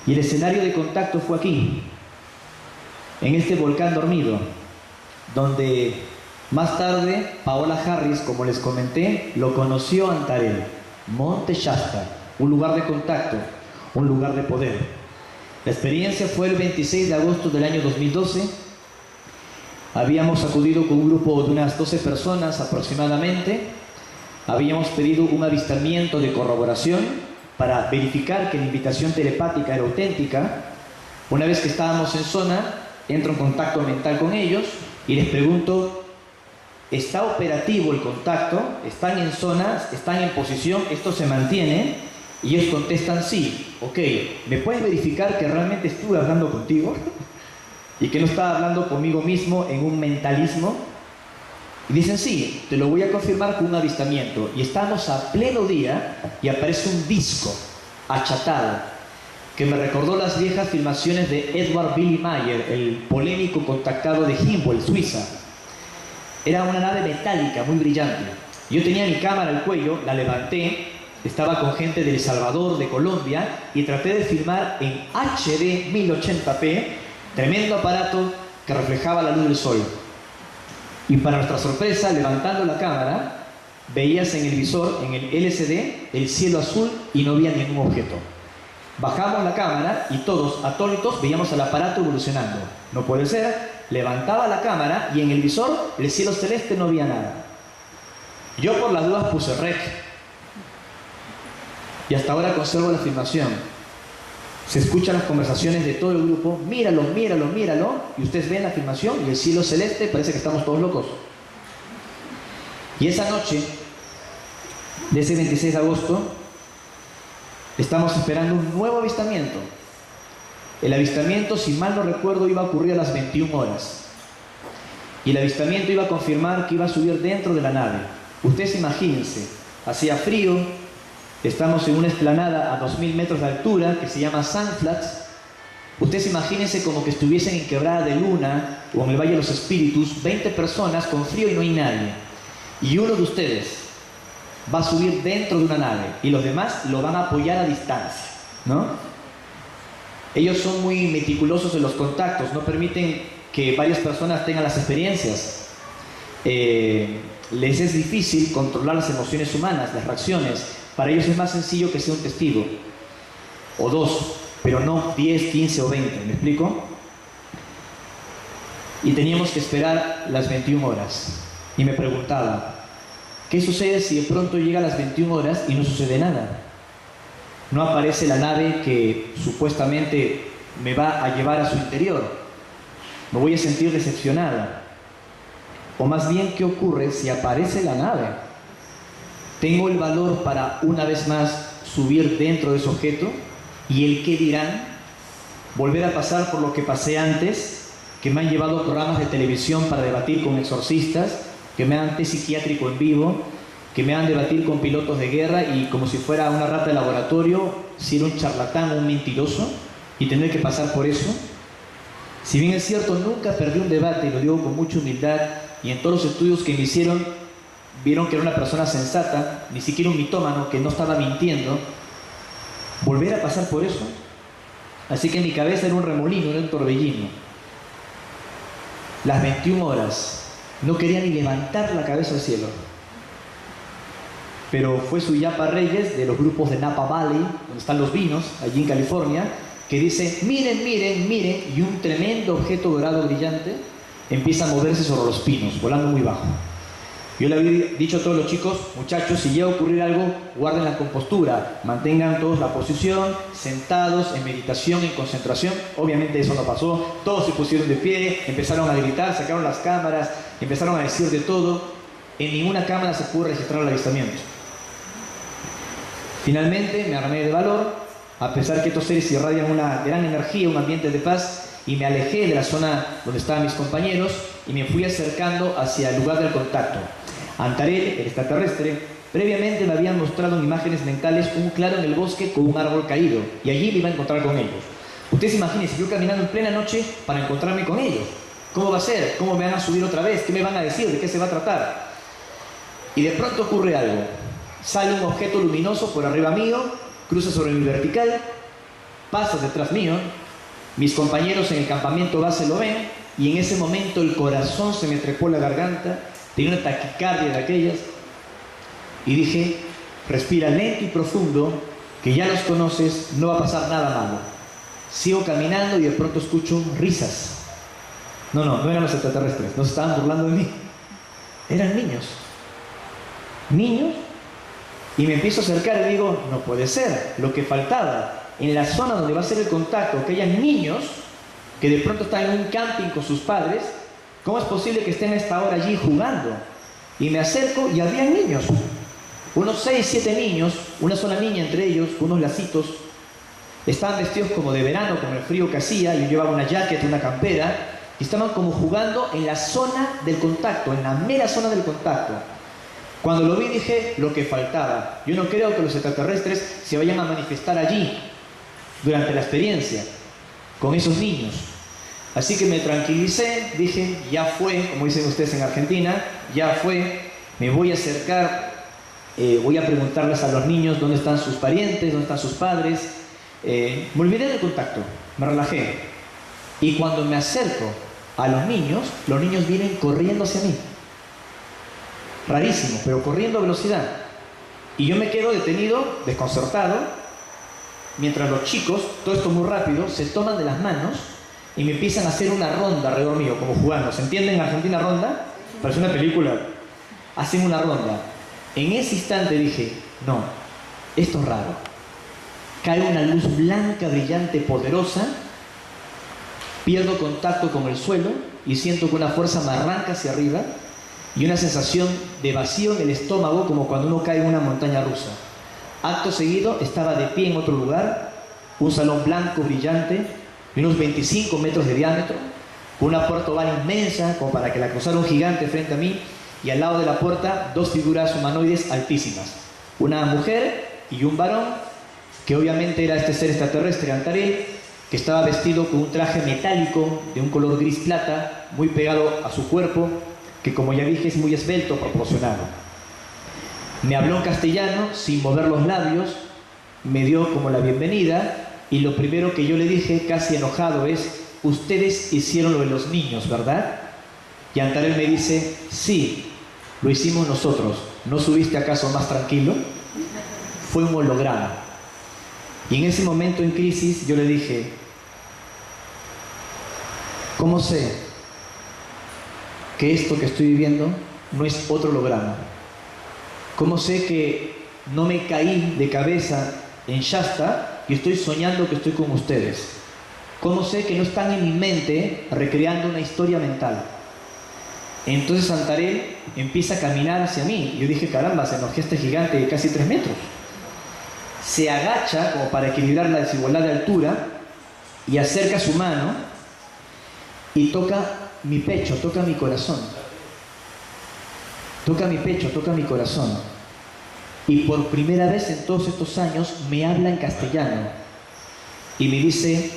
Y el escenario de contacto fue aquí, en este volcán dormido, donde más tarde Paola Harris, como les comenté, lo conoció Antarell. Monte Shasta, un lugar de contacto, un lugar de poder. La experiencia fue el 26 de agosto del año 2012. Habíamos acudido con un grupo de unas 12 personas aproximadamente. Habíamos pedido un avistamiento de corroboración para verificar que la invitación telepática era auténtica. Una vez que estábamos en zona, entro en contacto mental con ellos y les pregunto, ¿está operativo el contacto? ¿Están en zona? ¿Están en posición? ¿Esto se mantiene? Y ellos contestan sí. Ok, ¿me puedes verificar que realmente estuve hablando contigo? Y que no estaba hablando conmigo mismo en un mentalismo. Y dicen sí, te lo voy a confirmar con un avistamiento. Y estamos a pleno día y aparece un disco achatado que me recordó las viejas filmaciones de Edward Billy Mayer, el polémico contactado de Himmel, Suiza. Era una nave metálica muy brillante. Yo tenía mi cámara al cuello, la levanté, estaba con gente de El Salvador, de Colombia, y traté de filmar en HD 1080p, tremendo aparato que reflejaba la luz del sol. Y para nuestra sorpresa, levantando la cámara, veías en el visor, en el LCD, el cielo azul y no había ningún objeto. Bajamos la cámara y todos, atónitos, veíamos el aparato evolucionando. No puede ser. Levantaba la cámara y en el visor, el cielo celeste, no había nada. Yo por las dudas puse rec. Y hasta ahora conservo la filmación. Se escuchan las conversaciones de todo el grupo. Míralo, míralo, míralo. Y ustedes ven la filmación y el cielo celeste, parece que estamos todos locos. Y esa noche, de ese 26 de agosto, estamos esperando un nuevo avistamiento. El avistamiento, si mal no recuerdo, iba a ocurrir a las 21 horas. Y el avistamiento iba a confirmar que iba a subir dentro de la nave. Ustedes imagínense, hacía frío, estamos en una explanada a 2000 metros de altura que se llama Sandflats. Ustedes imagínense como que estuviesen en Quebrada de Luna o en el Valle de los Espíritus, 20 personas con frío y no hay nadie. Y uno de ustedes va a subir dentro de una nave y los demás lo van a apoyar a distancia, ¿no? Ellos son muy meticulosos en los contactos, no permiten que varias personas tengan las experiencias. Les es difícil controlar las emociones humanas, las reacciones. Para ellos es más sencillo que sea un testigo o dos, pero no 10, 15 o 20, ¿me explico? Y teníamos que esperar las 21 horas. Y me preguntaba, ¿qué sucede si de pronto llega a las 21 horas y no sucede nada? No aparece la nave que supuestamente me va a llevar a su interior. Me voy a sentir decepcionada. O más bien, ¿qué ocurre si aparece la nave? ¿Tengo el valor para una vez más subir dentro de ese objeto? ¿Y el qué dirán? ¿Volver a pasar por lo que pasé antes? Que me han llevado a programas de televisión para debatir con exorcistas, que me hagan test psiquiátrico en vivo, que me hagan debatir con pilotos de guerra y como si fuera una rata de laboratorio, si era un charlatán o un mentiroso, y tener que pasar por eso. Si bien es cierto, nunca perdí un debate, y lo digo con mucha humildad, y en todos los estudios que me hicieron, vieron que era una persona sensata, ni siquiera un mitómano, que no estaba mintiendo. ¿Volver a pasar por eso? Así que en mi cabeza era un remolino, era un torbellino. Las 21 horas. No quería ni levantar la cabeza al cielo. Pero fue Suyapa Reyes, de los grupos de Napa Valley, donde están los vinos, allí en California, que dice, miren, miren, miren, y un tremendo objeto dorado brillante empieza a moverse sobre los pinos, volando muy bajo. Yo le había dicho a todos los chicos, muchachos, si llega a ocurrir algo, guarden la compostura, mantengan todos la posición, sentados, en meditación, en concentración. Obviamente eso no pasó, todos se pusieron de pie, empezaron a gritar, sacaron las cámaras, empezaron a decir de todo. En ninguna cámara se pudo registrar el avistamiento. Finalmente me armé de valor, a pesar que estos seres irradian una gran energía, un ambiente de paz, y me alejé de la zona donde estaban mis compañeros y me fui acercando hacia el lugar del contacto. Antarel, el extraterrestre, previamente me habían mostrado en imágenes mentales un claro en el bosque con un árbol caído, y allí me iba a encontrar con ellos. Ustedes imagínense, yo caminando en plena noche para encontrarme con ellos. ¿Cómo va a ser? ¿Cómo me van a subir otra vez? ¿Qué me van a decir? ¿De qué se va a tratar? Y de pronto ocurre algo. Sale un objeto luminoso por arriba mío, cruza sobre mi vertical, pasa detrás mío. Mis compañeros en el campamento base lo ven, y en ese momento el corazón se me trepó la garganta, tenía una taquicardia de aquellas, y dije, respira lento y profundo, que ya los conoces, no va a pasar nada malo. Sigo caminando y de pronto escucho risas. No eran los extraterrestres, no se estaban burlando de mí, eran niños. Niños, y me empiezo a acercar y digo, no puede ser, lo que faltaba. En la zona donde va a ser el contacto, que hayan niños que de pronto están en un camping con sus padres, ¿cómo es posible que estén a esta hora allí jugando? Y me acerco y había niños, unos 6, 7 niños, una sola niña entre ellos, con unos lacitos. Estaban vestidos como de verano, con el frío que hacía, yo llevaba una jacket, una campera, y estaban como jugando en la zona del contacto, en la mera zona del contacto. Cuando lo vi dije, lo que faltaba. Yo no creo que los extraterrestres se vayan a manifestar allí durante la experiencia con esos niños. Así que me tranquilicé, dije, ya fue, como dicen ustedes en Argentina, ya fue, me voy a acercar, voy a preguntarles a los niños dónde están sus parientes, dónde están sus padres. Me olvidé del contacto, me relajé. Y cuando me acerco a los niños vienen corriendo hacia mí. Rarísimo, pero corriendo a velocidad. Y yo me quedo detenido, desconcertado, mientras los chicos, todo esto muy rápido, se toman de las manos y me empiezan a hacer una ronda alrededor mío, como jugando. ¿Se entiende en Argentina ronda? Parece una película. Hacen una ronda. En ese instante dije, no, esto es raro. Cae una luz blanca, brillante, poderosa. Pierdo contacto con el suelo y siento que una fuerza me arranca hacia arriba y una sensación de vacío en el estómago, como cuando uno cae en una montaña rusa. Acto seguido estaba de pie en otro lugar, un salón blanco, brillante, de unos 25 metros de diámetro, con una puerta oval inmensa, como para que la cruzara un gigante frente a mí, y al lado de la puerta dos figuras humanoides altísimas, una mujer y un varón, que obviamente era este ser extraterrestre, Antarel, que estaba vestido con un traje metálico de un color gris plata, muy pegado a su cuerpo, que como ya dije es muy esbelto, proporcionado. Me habló en castellano, sin mover los labios, me dio como la bienvenida, y lo primero que yo le dije, casi enojado, es: ustedes hicieron lo de los niños, ¿verdad? Y Antarel me dice: sí, lo hicimos nosotros. ¿No subiste acaso más tranquilo? Fue un holograma. Y en ese momento en crisis yo le dije: ¿cómo sé que esto que estoy viviendo no es otro holograma? ¿Cómo sé que no me caí de cabeza en Shasta y estoy soñando que estoy con ustedes? ¿Cómo sé que no están en mi mente recreando una historia mental? Entonces Antarel empieza a caminar hacia mí. Yo dije: caramba, se enojó este gigante de casi 3 metros. Se agacha como para equilibrar la desigualdad de altura y acerca su mano y toca mi pecho, toca mi corazón. Toca mi pecho, toca mi corazón. Y por primera vez en todos estos años me habla en castellano. Y me dice: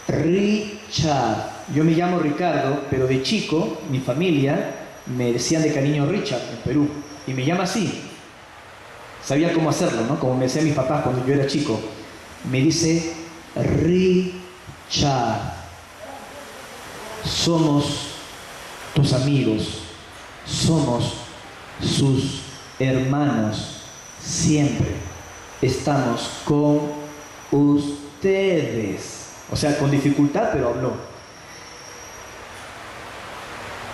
Richard. Yo me llamo Ricardo, pero de chico, mi familia me decían de cariño Richard en Perú. Y me llama así. Sabía cómo hacerlo, ¿no? Como me decían mis papás cuando yo era chico. Me dice: Richard, somos tus amigos, somos sus hermanos, siempre estamos con ustedes. O sea, con dificultad, pero habló.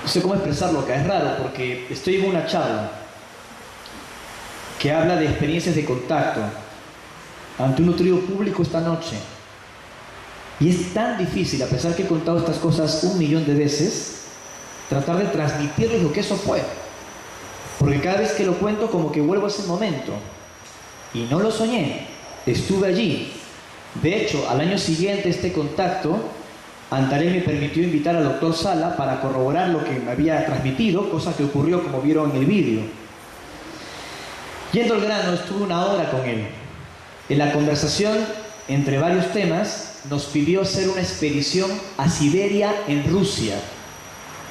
No sé cómo expresarlo acá, es raro porque estoy en una charla que habla de experiencias de contacto ante un nutrido público esta noche. Y es tan difícil, a pesar que he contado estas cosas 1.000.000 de veces, tratar de transmitirles lo que eso fue. Porque cada vez que lo cuento, como que vuelvo a ese momento. Y no lo soñé, estuve allí. De hecho, al año siguiente este contacto, Antarel me permitió invitar al doctor Sala para corroborar lo que me había transmitido, cosa que ocurrió como vieron en el vídeo. Yendo al grano, estuve 1 hora con él. En la conversación, entre varios temas, nos pidió hacer una expedición a Siberia en Rusia,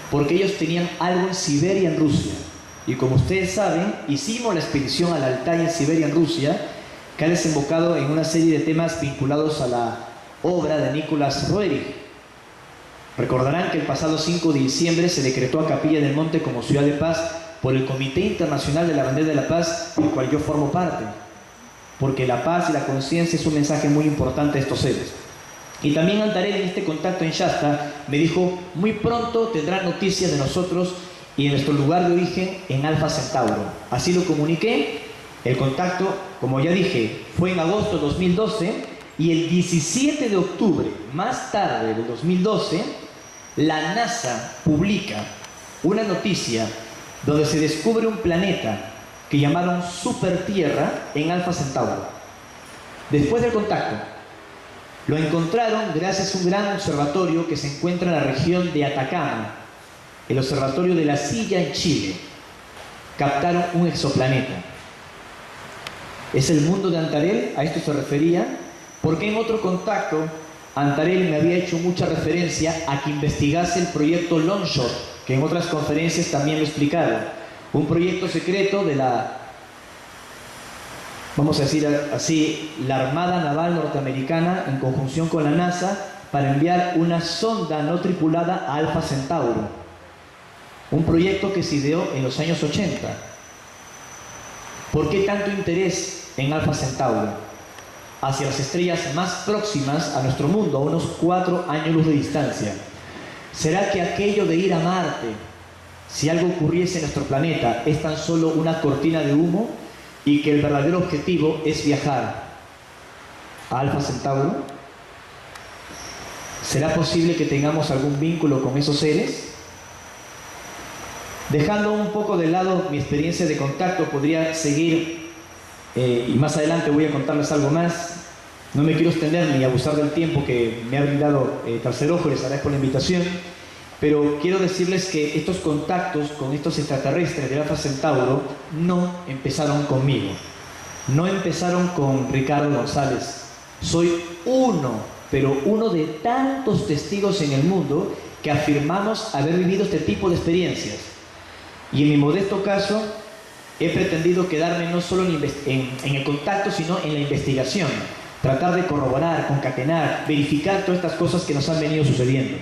porque ellos tenían algo en Siberia en Rusia. Y como ustedes saben, hicimos la expedición al Altai en Siberia en Rusia, que ha desembocado en una serie de temas vinculados a la obra de Nicolás Roerich. Recordarán que el pasado 5 de diciembre se decretó a Capilla del Monte como ciudad de paz por el Comité Internacional de la Bandera de la Paz, del cual yo formo parte, porque la paz y la conciencia es un mensaje muy importante de estos seres. Y también Antarel, en este contacto en Shasta, me dijo: muy pronto tendrán noticias de nosotros y de nuestro lugar de origen en Alfa Centauro. Así lo comuniqué. El contacto, como ya dije, fue en agosto de 2012, y el 17 de octubre, más tarde del 2012, la NASA publica una noticia donde se descubre un planeta que llamaron Super Tierra en Alfa Centauro. Después del contacto, lo encontraron gracias a un gran observatorio que se encuentra en la región de Atacama, el observatorio de La Silla en Chile. Captaron un exoplaneta. Es el mundo de Antarel, a esto se refería, porque en otro contacto Antarel me había hecho mucha referencia a que investigase el proyecto Longshot, que en otras conferencias también lo he explicado. Un proyecto secreto de la, vamos a decir así, la Armada Naval Norteamericana en conjunción con la NASA para enviar una sonda no tripulada a Alfa Centauro. Un proyecto que se ideó en los años 80. ¿Por qué tanto interés en Alfa Centauro? hacia las estrellas más próximas a nuestro mundo, a unos 4 años luz de distancia. ¿Será que aquello de ir a Marte, si algo ocurriese en nuestro planeta, es tan solo una cortina de humo y que el verdadero objetivo es viajar a Alfa Centauro? ¿Será posible que tengamos algún vínculo con esos seres? Dejando un poco de lado mi experiencia de contacto, podría seguir y más adelante voy a contarles algo más. No me quiero extender ni abusar del tiempo que me ha brindado Tercer Ojo, les agradezco la invitación, pero quiero decirles que estos contactos con estos extraterrestres de Alfa Centauro no empezaron conmigo, no empezaron con Ricardo González. Soy uno, pero uno de tantos testigos en el mundo que afirmamos haber vivido este tipo de experiencias. Y en mi modesto caso, he pretendido quedarme no solo en el contacto, sino en la investigación. Tratar de corroborar, concatenar, verificar todas estas cosas que nos han venido sucediendo.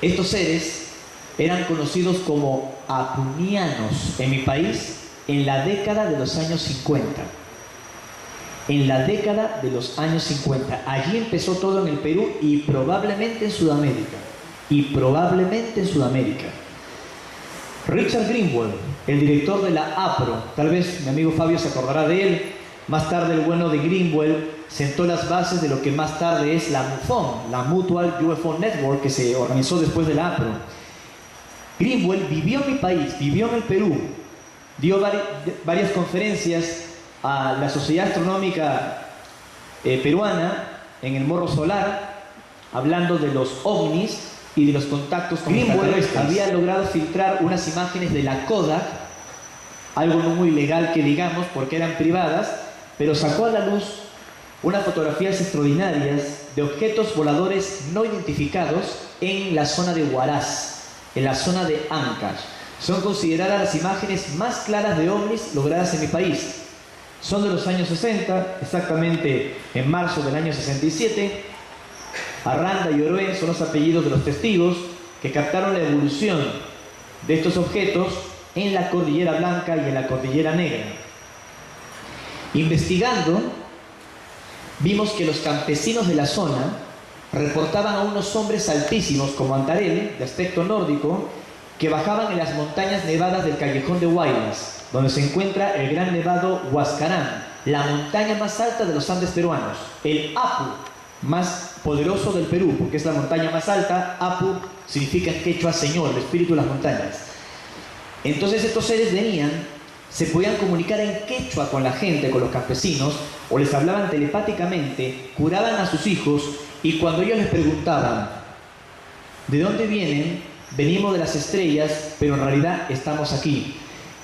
Estos seres eran conocidos como apunianos en mi país en la década de los años 50. En la década de los años 50. Allí empezó todo en el Perú y probablemente en Sudamérica. Richard Greenwald, el director de la APRO, tal vez mi amigo Fabio se acordará de él. Más tarde el bueno de Greenwald sentó las bases de lo que más tarde es la MUFON, la Mutual UFO Network, que se organizó después de la APRO. Greenwald vivió en mi país, vivió en el Perú, dio varias conferencias a la Sociedad Astronómica Peruana en el Morro Solar, hablando de los ovnis y de los contactos con extraterrestres. Había logrado filtrar unas imágenes de la Kodak, algo no muy legal que digamos porque eran privadas, pero sacó a la luz unas fotografías extraordinarias de objetos voladores no identificados en la zona de Huaraz, en la zona de Ancash. Son consideradas las imágenes más claras de ovnis logradas en mi país. Son de los años 60, exactamente en marzo del año 67. Arranda y Oroé son los apellidos de los testigos que captaron la evolución de estos objetos en la Cordillera Blanca y en la Cordillera Negra. Investigando, vimos que los campesinos de la zona reportaban a unos hombres altísimos como Antarel, de aspecto nórdico, que bajaban en las montañas nevadas del Callejón de Huaylas, donde se encuentra el gran nevado Huascarán, la montaña más alta de los Andes peruanos, el Apu, más poderoso del Perú, porque es la montaña más alta. Apu significa en quechua señor, el espíritu de las montañas. Entonces estos seres venían, se podían comunicar en quechua con la gente, con los campesinos, o les hablaban telepáticamente, curaban a sus hijos, y cuando ellos les preguntaban ¿de dónde vienen? Venimos de las estrellas, pero en realidad estamos aquí.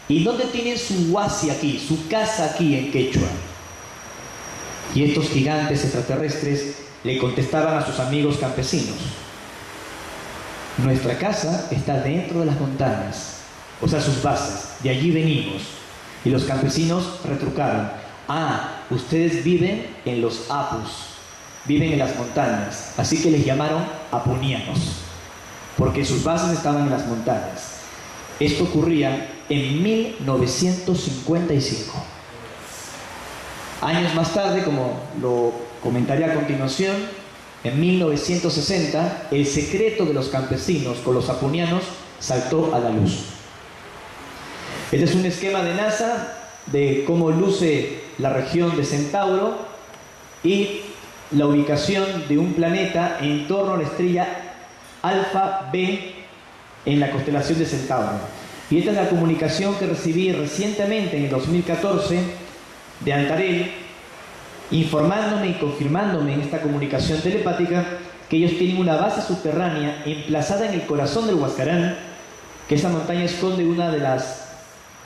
¿Y dónde tienen su huasi aquí, su casa aquí en quechua? Y estos gigantes extraterrestres le contestaban a sus amigos campesinos: nuestra casa está dentro de las montañas, o sea, sus bases, de allí venimos. Y los campesinos retrucaron: ah, ustedes viven en los apus, viven en las montañas, así que les llamaron apunianos, porque sus bases estaban en las montañas. Esto ocurría en 1955. Años más tarde, como lo comentaré a continuación, en 1960, el secreto de los campesinos con los apunianos saltó a la luz. Este es un esquema de NASA de cómo luce la región de Centauro y la ubicación de un planeta en torno a la estrella Alfa B en la constelación de Centauro. Y esta es la comunicación que recibí recientemente en el 2014 de Antarel, informándome y confirmándome en esta comunicación telepática que ellos tienen una base subterránea emplazada en el corazón del Huascarán, que esa montaña esconde una de las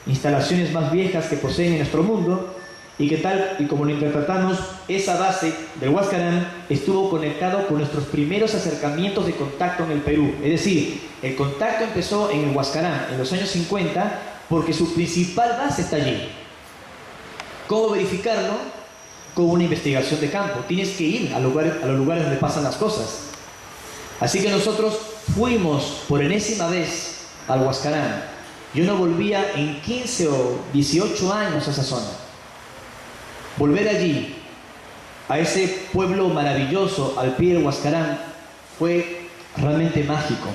instalaciones más viejas que poseen en nuestro mundo, y que tal y como lo interpretamos, esa base del Huascarán estuvo conectado con nuestros primeros acercamientos de contacto en el Perú. Es decir, el contacto empezó en el Huascarán en los años 50 porque su principal base está allí. ¿Cómo verificarlo? Con una investigación de campo. Tienes que ir a los lugares donde pasan las cosas. Así que nosotros fuimos por enésima vez al Huascarán. Yo no volvía en 15 o 18 años a esa zona. Volver allí a ese pueblo maravilloso al pie del Huascarán fue realmente mágico.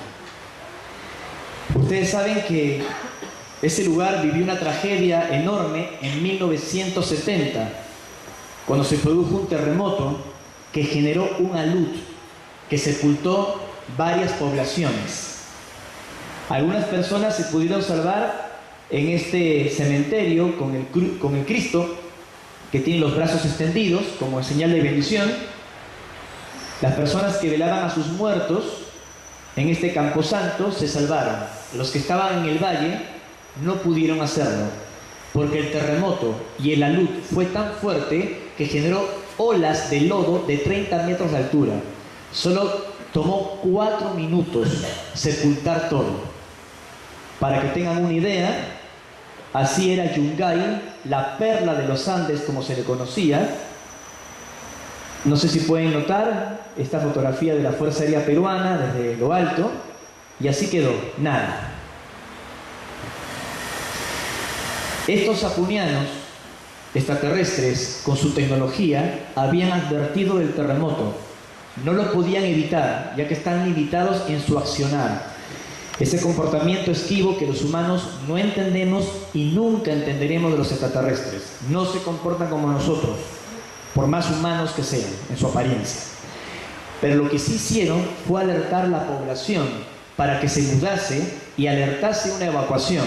Ustedes saben que ese lugar vivió una tragedia enorme en 1970, cuando se produjo un terremoto que generó un alud que sepultó varias poblaciones. Algunas personas se pudieron salvar en este cementerio con el Cristo, que tiene los brazos extendidos como señal de bendición. Las personas que velaban a sus muertos en este camposanto se salvaron. Los que estaban en el valle no pudieron hacerlo, porque el terremoto y el alud fue tan fuerte que generó olas de lodo de 30 metros de altura. Solo tomó 4 minutos sepultar todo. Para que tengan una idea, así era Yungay, la perla de los Andes, como se le conocía. No sé si pueden notar esta fotografía de la Fuerza Aérea Peruana desde lo alto, y así quedó, nada. Estos apunianos extraterrestres, con su tecnología, habían advertido del terremoto. No lo podían evitar, ya que están limitados en su accionar. Ese comportamiento esquivo que los humanos no entendemos y nunca entenderemos de los extraterrestres. No se comportan como nosotros, por más humanos que sean en su apariencia. Pero lo que sí hicieron fue alertar a la población para que se mudase y alertase una evacuación.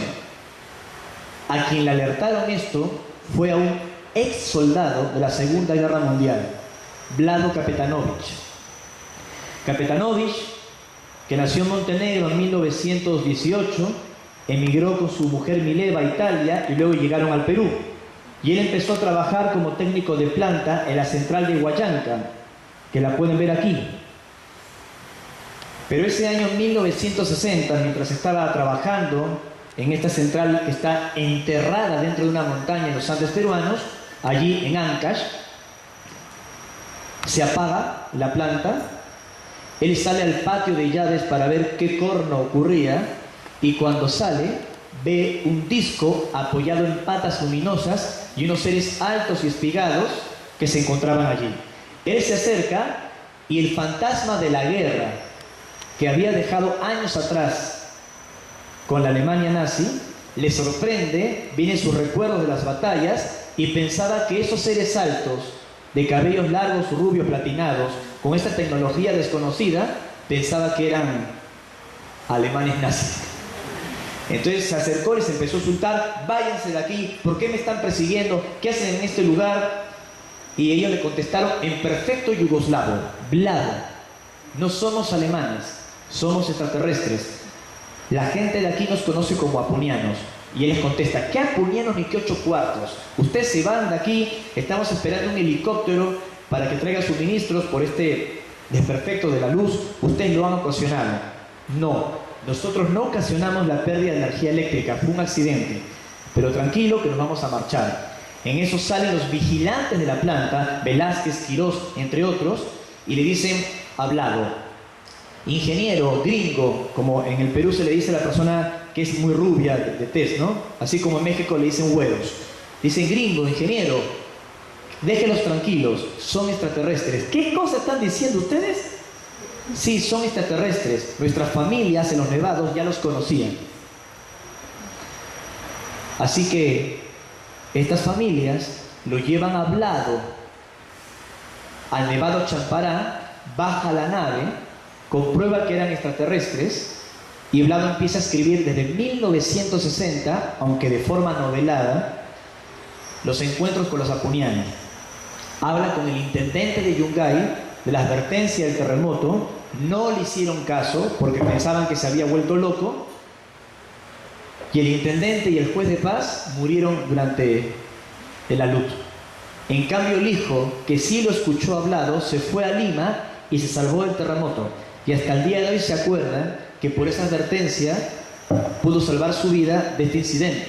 A quien le alertaron esto fue a un ex soldado de la Segunda Guerra Mundial, Vlado Kapetanovich. Kapetanovich, que nació en Montenegro en 1918, emigró con su mujer Mileva a Italia y luego llegaron al Perú. Y él empezó a trabajar como técnico de planta en la central de Huallanca, que la pueden ver aquí. Pero ese año 1960, mientras estaba trabajando en esta central que está enterrada dentro de una montaña en los Andes peruanos, allí en Ancash, se apaga la planta. Él sale al patio de llaves para ver qué corno ocurría, y cuando sale ve un disco apoyado en patas luminosas y unos seres altos y espigados que se encontraban allí. Él se acerca y el fantasma de la guerra que había dejado años atrás con la Alemania nazi le sorprende, vienen sus recuerdos de las batallas, y pensaba que esos seres altos, de cabellos largos, rubios, platinados, con esta tecnología desconocida, pensaba que eran alemanes nazis. Entonces se acercó, les empezó a insultar: váyanse de aquí, ¿por qué me están persiguiendo? ¿Qué hacen en este lugar? Y ellos le contestaron en perfecto yugoslavo: Vlado, no somos alemanes, somos extraterrestres. La gente de aquí nos conoce como apunianos. Y él les contesta: ¿qué apunianos ni qué 8 cuartos? Ustedes se van de aquí, estamos esperando un helicóptero para que traiga suministros por este desperfecto de la luz, ustedes lo han ocasionado. No, nosotros no ocasionamos la pérdida de energía eléctrica, fue un accidente. Pero tranquilo que nos vamos a marchar. En eso salen los vigilantes de la planta, Velázquez, Quirós, entre otros, y le dicen a Vlado: ingeniero, gringo, como en el Perú se le dice a la persona que es muy rubia de tez, ¿no? Así como en México le dicen güeros. Dicen: gringo, ingeniero, déjenlos tranquilos, son extraterrestres. ¿Qué cosa están diciendo ustedes? Sí, son extraterrestres. Nuestras familias en los nevados ya los conocían. Así que estas familias lo llevan a Vlado al Nevado Champará, baja la nave, comprueba que eran extraterrestres, y Vlado empieza a escribir desde 1960, aunque de forma novelada, los encuentros con los apunianos. Habla con el intendente de Yungay de la advertencia del terremoto. No le hicieron caso porque pensaban que se había vuelto loco, y el intendente y el juez de paz murieron durante el alud. En cambio, el hijo, que sí lo escuchó hablado, se fue a Lima y se salvó del terremoto, y hasta el día de hoy se acuerdan que por esa advertencia pudo salvar su vida de este incidente.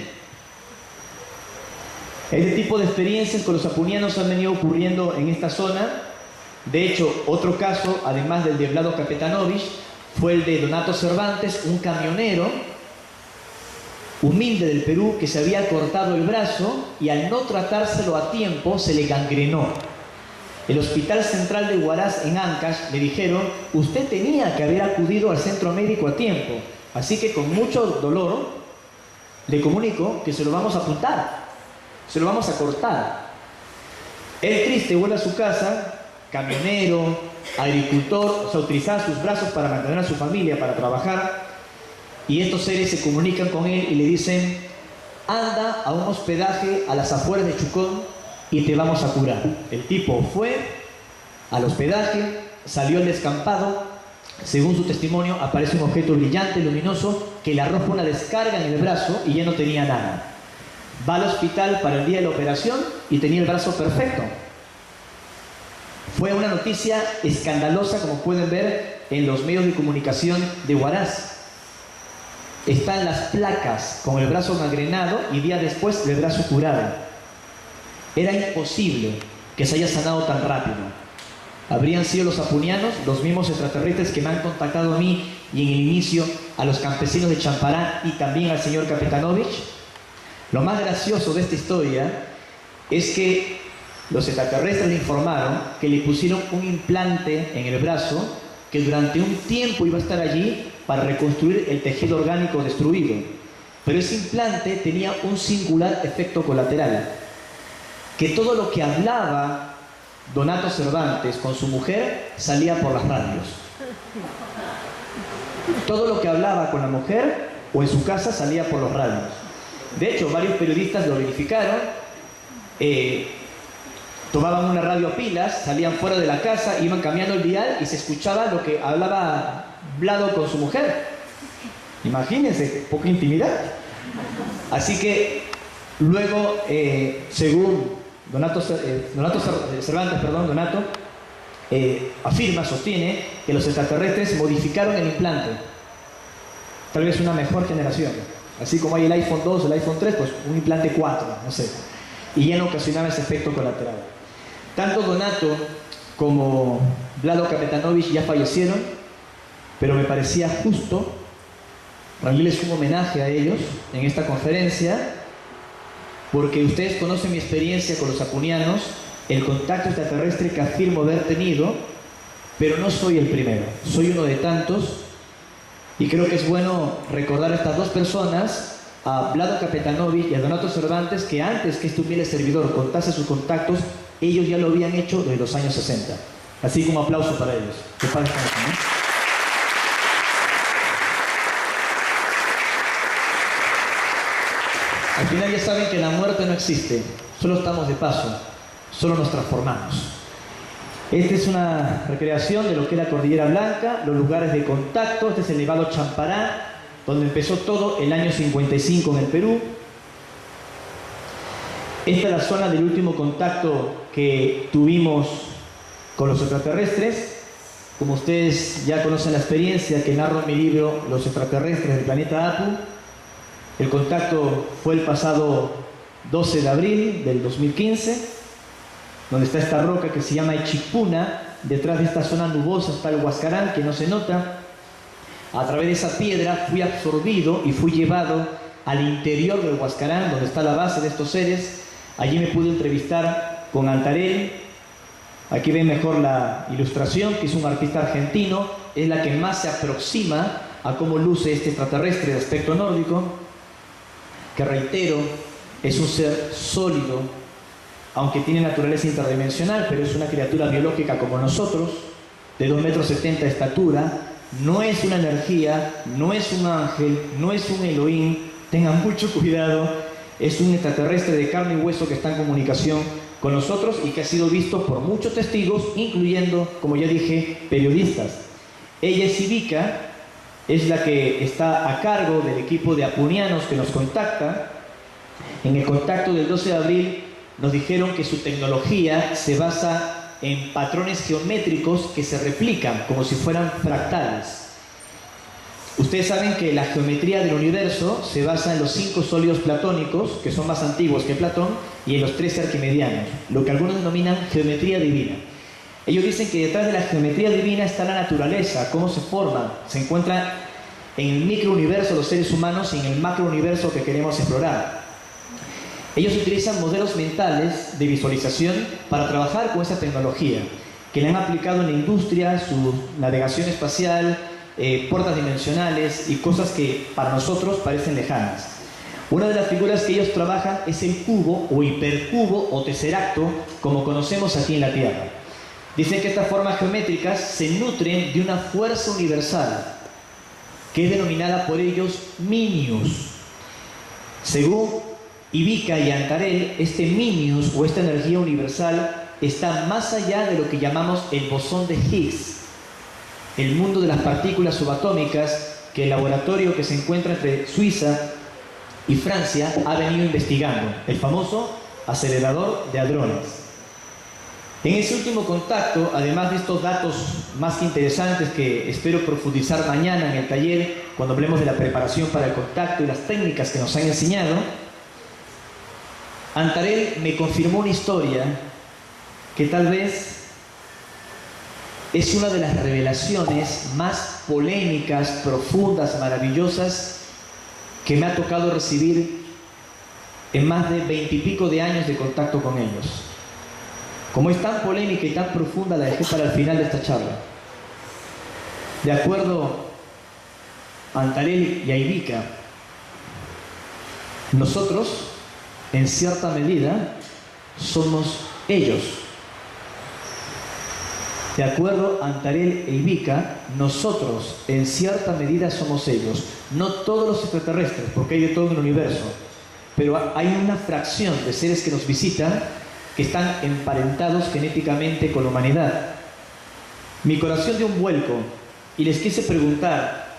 Este tipo de experiencias con los apunianos han venido ocurriendo en esta zona. De hecho, otro caso, además del de Vlado Kapetanovich, fue el de Donato Cervantes, un camionero humilde del Perú que se había cortado el brazo y al no tratárselo a tiempo se le gangrenó. El Hospital Central de Huaraz en Ancash le dijeron: usted tenía que haber acudido al centro médico a tiempo, así que con mucho dolor le comunico que se lo vamos a apuntar, se lo vamos a cortar. Él triste vuelve a su casa, camionero, agricultor, o sea, utilizaba sus brazos para mantener a su familia, para trabajar, y estos seres se comunican con él y le dicen: anda a un hospedaje a las afueras de Chucón y te vamos a curar. El tipo fue al hospedaje, salió al descampado. Según su testimonio, aparece un objeto brillante, luminoso, que le arroja una descarga en el brazo y ya no tenía nada. Va al hospital para el día de la operación y tenía el brazo perfecto. Fue una noticia escandalosa, como pueden ver en los medios de comunicación de Huaraz. Están las placas con el brazo gangrenado y días después el brazo curado. Era imposible que se haya sanado tan rápido. Habrían sido los apunianos, los mismos extraterrestres que me han contactado a mí y en el inicio a los campesinos de Champará y también al señor Kapetanovich. Lo más gracioso de esta historia es que los extraterrestres le informaron que le pusieron un implante en el brazo que durante un tiempo iba a estar allí para reconstruir el tejido orgánico destruido. Pero ese implante tenía un singular efecto colateral, que todo lo que hablaba Donato Cervantes con su mujer salía por las radios. Todo lo que hablaba con la mujer o en su casa salía por los radios. De hecho, varios periodistas lo verificaron. Tomaban una radio a pilas, salían fuera de la casa, iban cambiando el dial y se escuchaba lo que hablaba Vlado con su mujer. Imagínense, poca intimidad. Así que luego, según Donato Cervantes, afirma, sostiene que los extraterrestres modificaron el implante. Tal vez una mejor generación. Así como hay el iPhone 2, el iPhone 3, pues un implante 4, no sé. Y ya no ocasionaba ese efecto colateral. Tanto Donato como Vlado Kapetanovich ya fallecieron, pero me parecía justo rendirles un homenaje a ellos en esta conferencia, porque ustedes conocen mi experiencia con los apunianos, el contacto extraterrestre que afirmo haber tenido, pero no soy el primero, soy uno de tantos, y creo que es bueno recordar a estas dos personas, a Vlado Kapetanovich y a Donato Cervantes, que antes que este humilde servidor contase sus contactos, ellos ya lo habían hecho desde los años 60. Así que un aplauso para ellos. ¿Qué pasa, no? Al final ya saben que la muerte no existe, solo estamos de paso, solo nos transformamos. Esta es una recreación de lo que es la Cordillera Blanca, los lugares de contacto. Este es el Nevado Champará, donde empezó todo el año 55 en el Perú. Esta es la zona del último contacto que tuvimos con los extraterrestres. Como ustedes ya conocen la experiencia que narro en mi libro Los extraterrestres del planeta Apu, el contacto fue el pasado 12 de abril del 2015, donde está esta roca que se llama Ichipuna. Detrás de esta zona nubosa está el Huascarán, que no se nota. A través de esa piedra fui absorbido y fui llevado al interior del Huascarán, donde está la base de estos seres. Allí me pude entrevistar con Antarel. Aquí ven mejor la ilustración, que es un artista argentino. Es la que más se aproxima a cómo luce este extraterrestre de aspecto nórdico, que, reitero, es un ser sólido, aunque tiene naturaleza interdimensional, pero es una criatura biológica como nosotros, de 2,70 metros de estatura. No es una energía, no es un ángel, no es un Elohim. Tengan mucho cuidado. Es un extraterrestre de carne y hueso que está en comunicación con nosotros y que ha sido visto por muchos testigos, incluyendo, como ya dije, periodistas. Ella es Ivica, es la que está a cargo del equipo de apunianos que nos contacta. En el contacto del 12 de abril nos dijeron que su tecnología se basa en patrones geométricos que se replican como si fueran fractales. Ustedes saben que la geometría del universo se basa en los 5 sólidos platónicos, que son más antiguos que Platón, y en los 13 arquimedianos, lo que algunos denominan geometría divina. Ellos dicen que detrás de la geometría divina está la naturaleza, cómo se forma, se encuentra en el microuniverso los seres humanos y en el macrouniverso que queremos explorar. Ellos utilizan modelos mentales de visualización para trabajar con esa tecnología, que le han aplicado en la industria, su navegación espacial, puertas dimensionales y cosas que para nosotros parecen lejanas. Una de las figuras que ellos trabajan es el cubo o hipercubo o tesseracto, como conocemos aquí en la Tierra. Dicen que estas formas geométricas se nutren de una fuerza universal, que es denominada por ellos Minius. Según Ivica y Antarell, este Minius o esta energía universal está más allá de lo que llamamos el bosón de Higgs, el mundo de las partículas subatómicas que el laboratorio que se encuentra entre Suiza y Francia ha venido investigando, el famoso acelerador de hadrones. En ese último contacto, además de estos datos más que interesantes que espero profundizar mañana en el taller cuando hablemos de la preparación para el contacto y las técnicas que nos han enseñado, Antarell me confirmó una historia que tal vez es una de las revelaciones más polémicas, profundas, maravillosas que me ha tocado recibir en más de 20 y pico de años de contacto con ellos. Como es tan polémica y tan profunda, la dejé para el final de esta charla. De acuerdo a Antarell y a Ivica, nosotros, en cierta medida, somos ellos. De acuerdo a Antarell e Ivica, nosotros, en cierta medida, somos ellos. No todos los extraterrestres, porque hay de todo en el universo, pero hay una fracción de seres que nos visitan que están emparentados genéticamente con la humanidad. Mi corazón dio un vuelco y les quise preguntar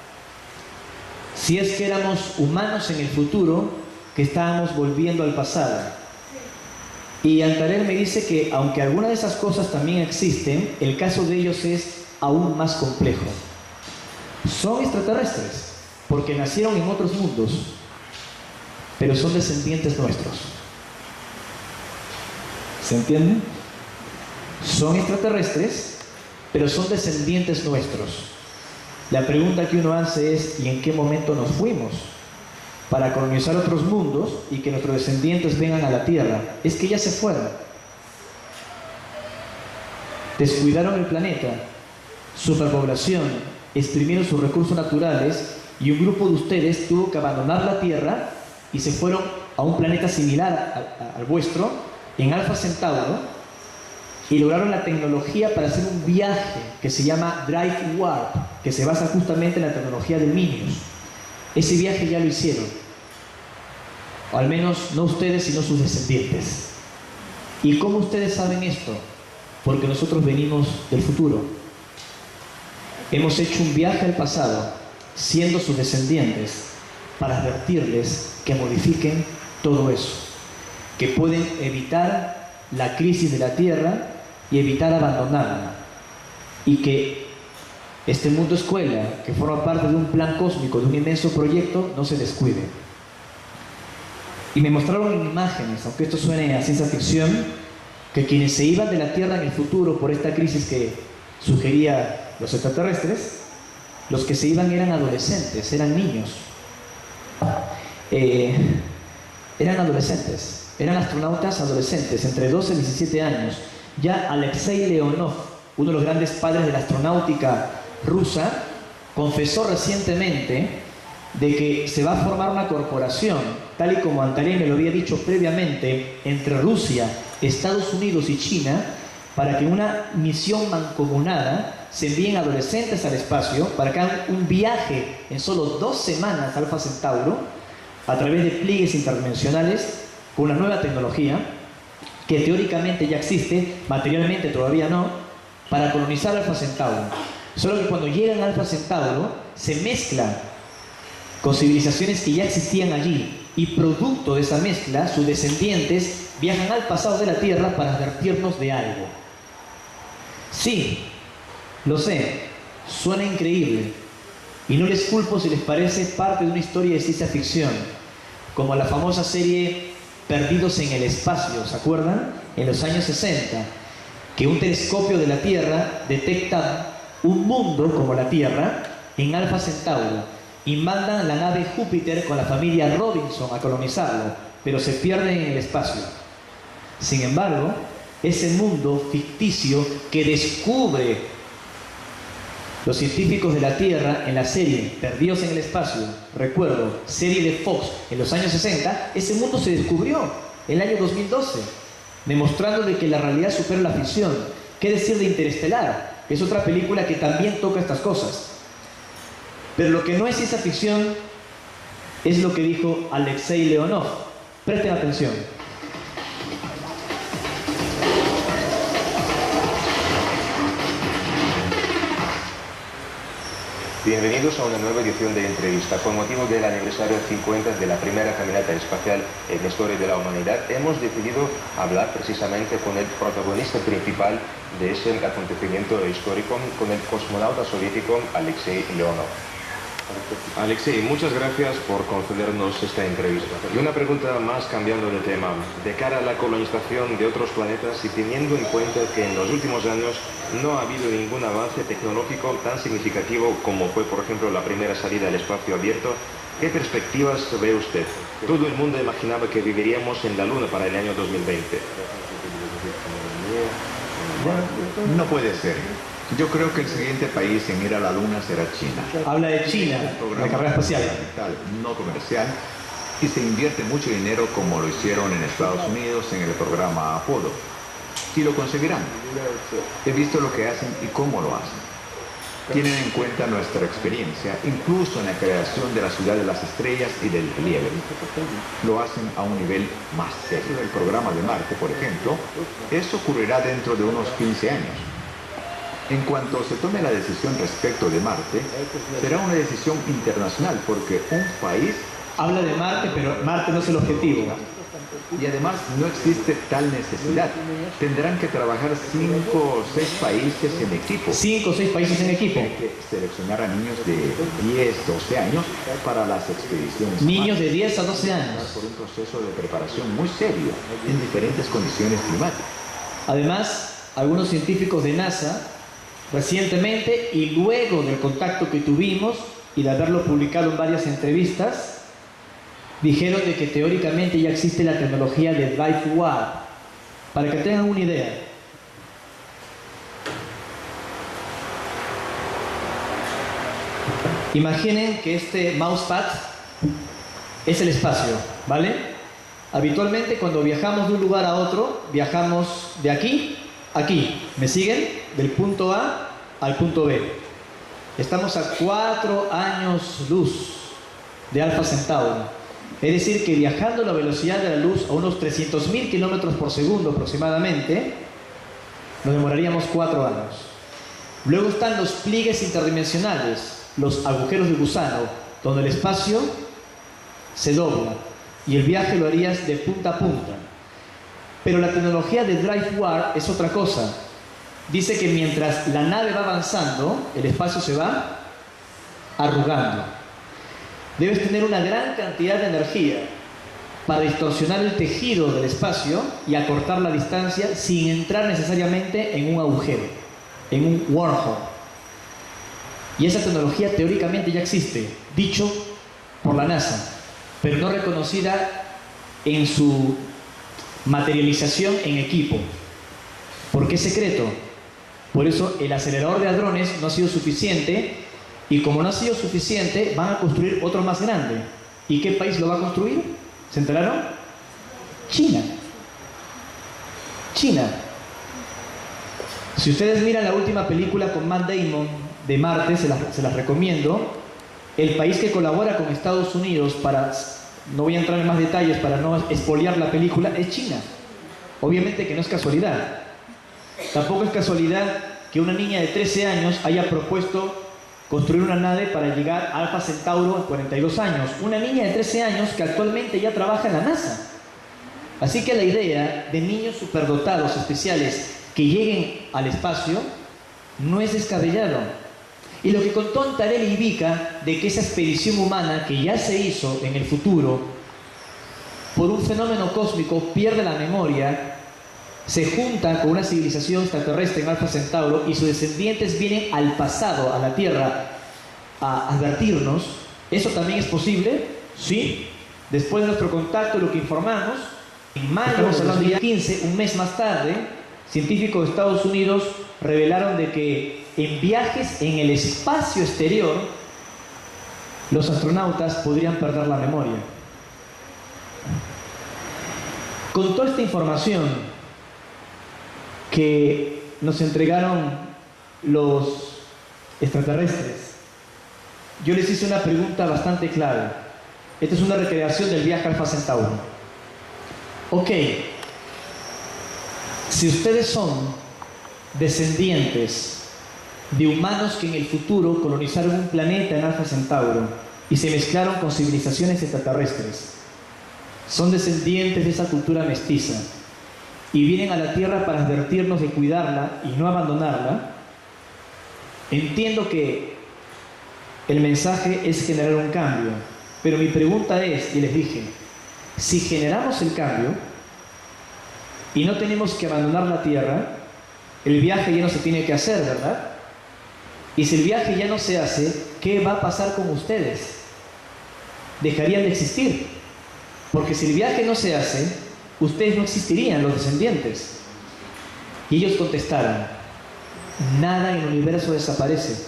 si es que éramos humanos en el futuro, que estábamos volviendo al pasado. Y Antarell me dice que aunque algunas de esas cosas también existen, el caso de ellos es aún más complejo. Son extraterrestres porque nacieron en otros mundos, pero son descendientes nuestros. ¿Se entiende? Son extraterrestres, pero son descendientes nuestros. La pregunta que uno hace es: ¿y en qué momento nos fuimos para colonizar otros mundos y que nuestros descendientes vengan a la Tierra? Es que ya se fueron. Descuidaron el planeta, superpoblación, exprimieron sus recursos naturales y un grupo de ustedes tuvo que abandonar la Tierra y se fueron a un planeta similar al vuestro, en Alfa Centauro, y lograron la tecnología para hacer un viaje que se llama Drive Warp, que se basa justamente en la tecnología de Minius. Ese viaje ya lo hicieron, o al menos no ustedes, sino sus descendientes. ¿Y cómo ustedes saben esto? Porque nosotros venimos del futuro. Hemos hecho un viaje al pasado, siendo sus descendientes, para advertirles que modifiquen todo eso, que pueden evitar la crisis de la Tierra y evitar abandonarla, y que este mundo escuela, que forma parte de un plan cósmico, de un inmenso proyecto, no se descuide. Y me mostraron imágenes, aunque esto suene a ciencia ficción, que quienes se iban de la Tierra en el futuro por esta crisis que sugería los extraterrestres, los que se iban eran adolescentes, eran niños. Eran adolescentes, eran astronautas adolescentes, entre 12 y 17 años. Ya Alexei Leonov, uno de los grandes padres de la astronáutica rusa, confesó recientemente de que se va a formar una corporación, tal y como Antarell me lo había dicho previamente, entre Rusia, Estados Unidos y China, para que en una misión mancomunada se envíen adolescentes al espacio para que hagan un viaje en solo 2 semanas a Alfa Centauro a través de pliegues interdimensionales con una nueva tecnología que teóricamente ya existe, materialmente todavía no, para colonizar Alfa Centauro. Solo que cuando llegan a Alfa Centauro se mezclan con civilizaciones que ya existían allí, y producto de esa mezcla sus descendientes viajan al pasado de la Tierra para advertirnos de algo. Sí, lo sé, suena increíble y no les culpo si les parece parte de una historia de ciencia ficción, como la famosa serie Perdidos en el Espacio, ¿se acuerdan? En los años 60, que un telescopio de la Tierra detecta un mundo como la Tierra en Alfa Centauro y mandan la nave Júpiter con la familia Robinson a colonizarlo. pero se pierden en el espacio. Sin embargo, ese mundo ficticio que descubre los científicos de la Tierra en la serie Perdidos en el Espacio, recuerdo, serie de Fox en los años 60, ese mundo se descubrió en el año 2012, demostrándole que la realidad supera la ficción. ¿Qué decir de Interestelar? Que es otra película que también toca estas cosas. Pero lo que no es ciencia ficción es lo que dijo Alexei Leonov. Presten atención. Bienvenidos a una nueva edición de entrevista. Con motivo del aniversario 50 de la primera caminata espacial en la historia de la humanidad, hemos decidido hablar precisamente con el protagonista principal de ese acontecimiento histórico, con el cosmonauta soviético Alexei Leonov. Alexei, muchas gracias por concedernos esta entrevista. Y una pregunta más, cambiando de tema. De cara a la colonización de otros planetas y teniendo en cuenta que en los últimos años no ha habido ningún avance tecnológico tan significativo como fue, por ejemplo, la primera salida al espacio abierto, ¿qué perspectivas ve usted? Todo el mundo imaginaba que viviríamos en la Luna para el año 2020. No puede ser. Yo creo que el siguiente país en ir a la Luna será China. Habla de China, la carrera espacial. No comercial. Y se invierte mucho dinero como lo hicieron en Estados Unidos en el programa Apolo. Y lo conseguirán. He visto lo que hacen y cómo lo hacen. Tienen en cuenta nuestra experiencia, incluso en la creación de la ciudad de las estrellas y del relieve. Lo hacen a un nivel más serio. El programa de Marte, por ejemplo, eso ocurrirá dentro de unos 15 años. En cuanto se tome la decisión respecto de Marte, será una decisión internacional, porque un país... Habla de Marte, pero Marte no es el objetivo. Y además no existe tal necesidad. Tendrán que trabajar 5 o 6 países en equipo. 5 o 6 países en equipo. Hay que seleccionar a niños de 10, 12 años para las expediciones. Niños de 10 a 12 años. Por un proceso de preparación muy serio en diferentes condiciones climáticas. Además, algunos científicos de NASA recientemente, y luego del contacto que tuvimos y de haberlo publicado en varias entrevistas, dijeron de que teóricamente ya existe la tecnología de Drive Warp. Para que tengan una idea, imaginen que este mousepad es el espacio, ¿vale? Habitualmente cuando viajamos de un lugar a otro, viajamos de aquí a aquí. ¿Me siguen? Del punto A al punto B. Estamos a 4 años luz de Alfa Centauro. Es decir, que viajando a la velocidad de la luz a unos 300.000 kilómetros por segundo aproximadamente, nos demoraríamos 4 años. Luego están los pliegues interdimensionales, los agujeros de gusano, donde el espacio se dobla y el viaje lo harías de punta a punta. Pero la tecnología de Drive Warp es otra cosa. Dice que mientras la nave va avanzando, el espacio se va arrugando. Debes tener una gran cantidad de energía para distorsionar el tejido del espacio y acortar la distancia sin entrar necesariamente en un agujero, en un wormhole. Y esa tecnología teóricamente ya existe, dicho por la NASA, pero no reconocida en su materialización en equipo. ¿Por qué secreto? Por eso el acelerador de hadrones no ha sido suficiente, y como no ha sido suficiente, van a construir otro más grande. ¿Y qué país lo va a construir? ¿Se enteraron? China. China. Si ustedes miran la última película con Matt Damon de Marte, se las recomiendo. El país que colabora con Estados Unidos para, no voy a entrar en más detalles para no expoliar la película, es China. Obviamente que no es casualidad. Tampoco es casualidad que una niña de 13 años haya propuesto construir una nave para llegar a Alfa Centauro en 42 años. Una niña de 13 años que actualmente ya trabaja en la NASA. Así que la idea de niños superdotados especiales que lleguen al espacio no es descabellado. Y lo que contó Antarelli indica de que esa expedición humana que ya se hizo en el futuro, por un fenómeno cósmico, pierde la memoria, se junta con una civilización extraterrestre en Alfa Centauro y sus descendientes vienen al pasado, a la Tierra, a advertirnos. ¿Eso también es posible? Sí. Después de nuestro contacto, lo que informamos, en mayo de 2015, un mes más tarde, científicos de Estados Unidos revelaron de que en viajes en el espacio exterior, los astronautas podrían perder la memoria. Con toda esta información que nos entregaron los extraterrestres, yo les hice una pregunta bastante clave. Esta es una recreación del viaje Alfa Centauro. Ok, si ustedes son descendientes de humanos que en el futuro colonizaron un planeta en Alfa Centauro y se mezclaron con civilizaciones extraterrestres, son descendientes de esa cultura mestiza y vienen a la Tierra para advertirnos de cuidarla y no abandonarla, entiendo que el mensaje es generar un cambio, pero mi pregunta es, y les dije, si generamos el cambio y no tenemos que abandonar la Tierra, el viaje ya no se tiene que hacer, ¿verdad? Y si el viaje ya no se hace, ¿qué va a pasar con ustedes? Dejarían de existir, porque si el viaje no se hace, ustedes no existirían, los descendientes. Y ellos contestaron, nada en el universo desaparece,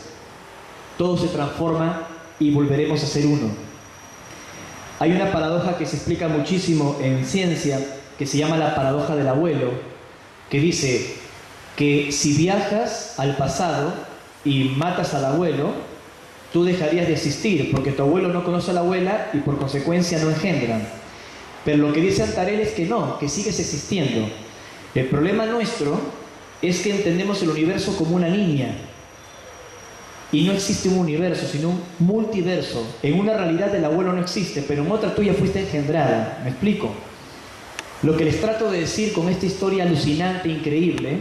todo se transforma y volveremos a ser uno. Hay una paradoja que se explica muchísimo en ciencia, que se llama la paradoja del abuelo, que dice que si viajas al pasado y matas al abuelo, tú dejarías de existir, porque tu abuelo no conoce a la abuela y por consecuencia no engendran. Pero lo que dice Antarel es que no, que sigues existiendo. El problema nuestro es que entendemos el universo como una línea. Y no existe un universo, sino un multiverso. En una realidad el abuelo no existe, pero en otra tú ya fuiste engendrada. ¿Me explico? Lo que les trato de decir con esta historia alucinante, increíble,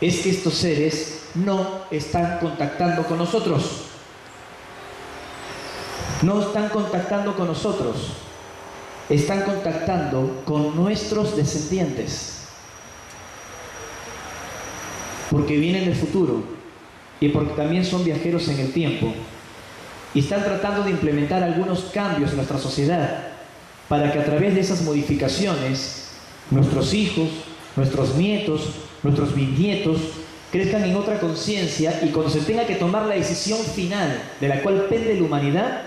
es que estos seres no están contactando con nosotros. No están contactando con nosotros. Están contactando con nuestros descendientes. Porque vienen del futuro. Y porque también son viajeros en el tiempo. Y están tratando de implementar algunos cambios en nuestra sociedad para que a través de esas modificaciones nuestros hijos, nuestros nietos, nuestros bisnietos crezcan en otra conciencia y cuando se tenga que tomar la decisión final de la cual pende la humanidad,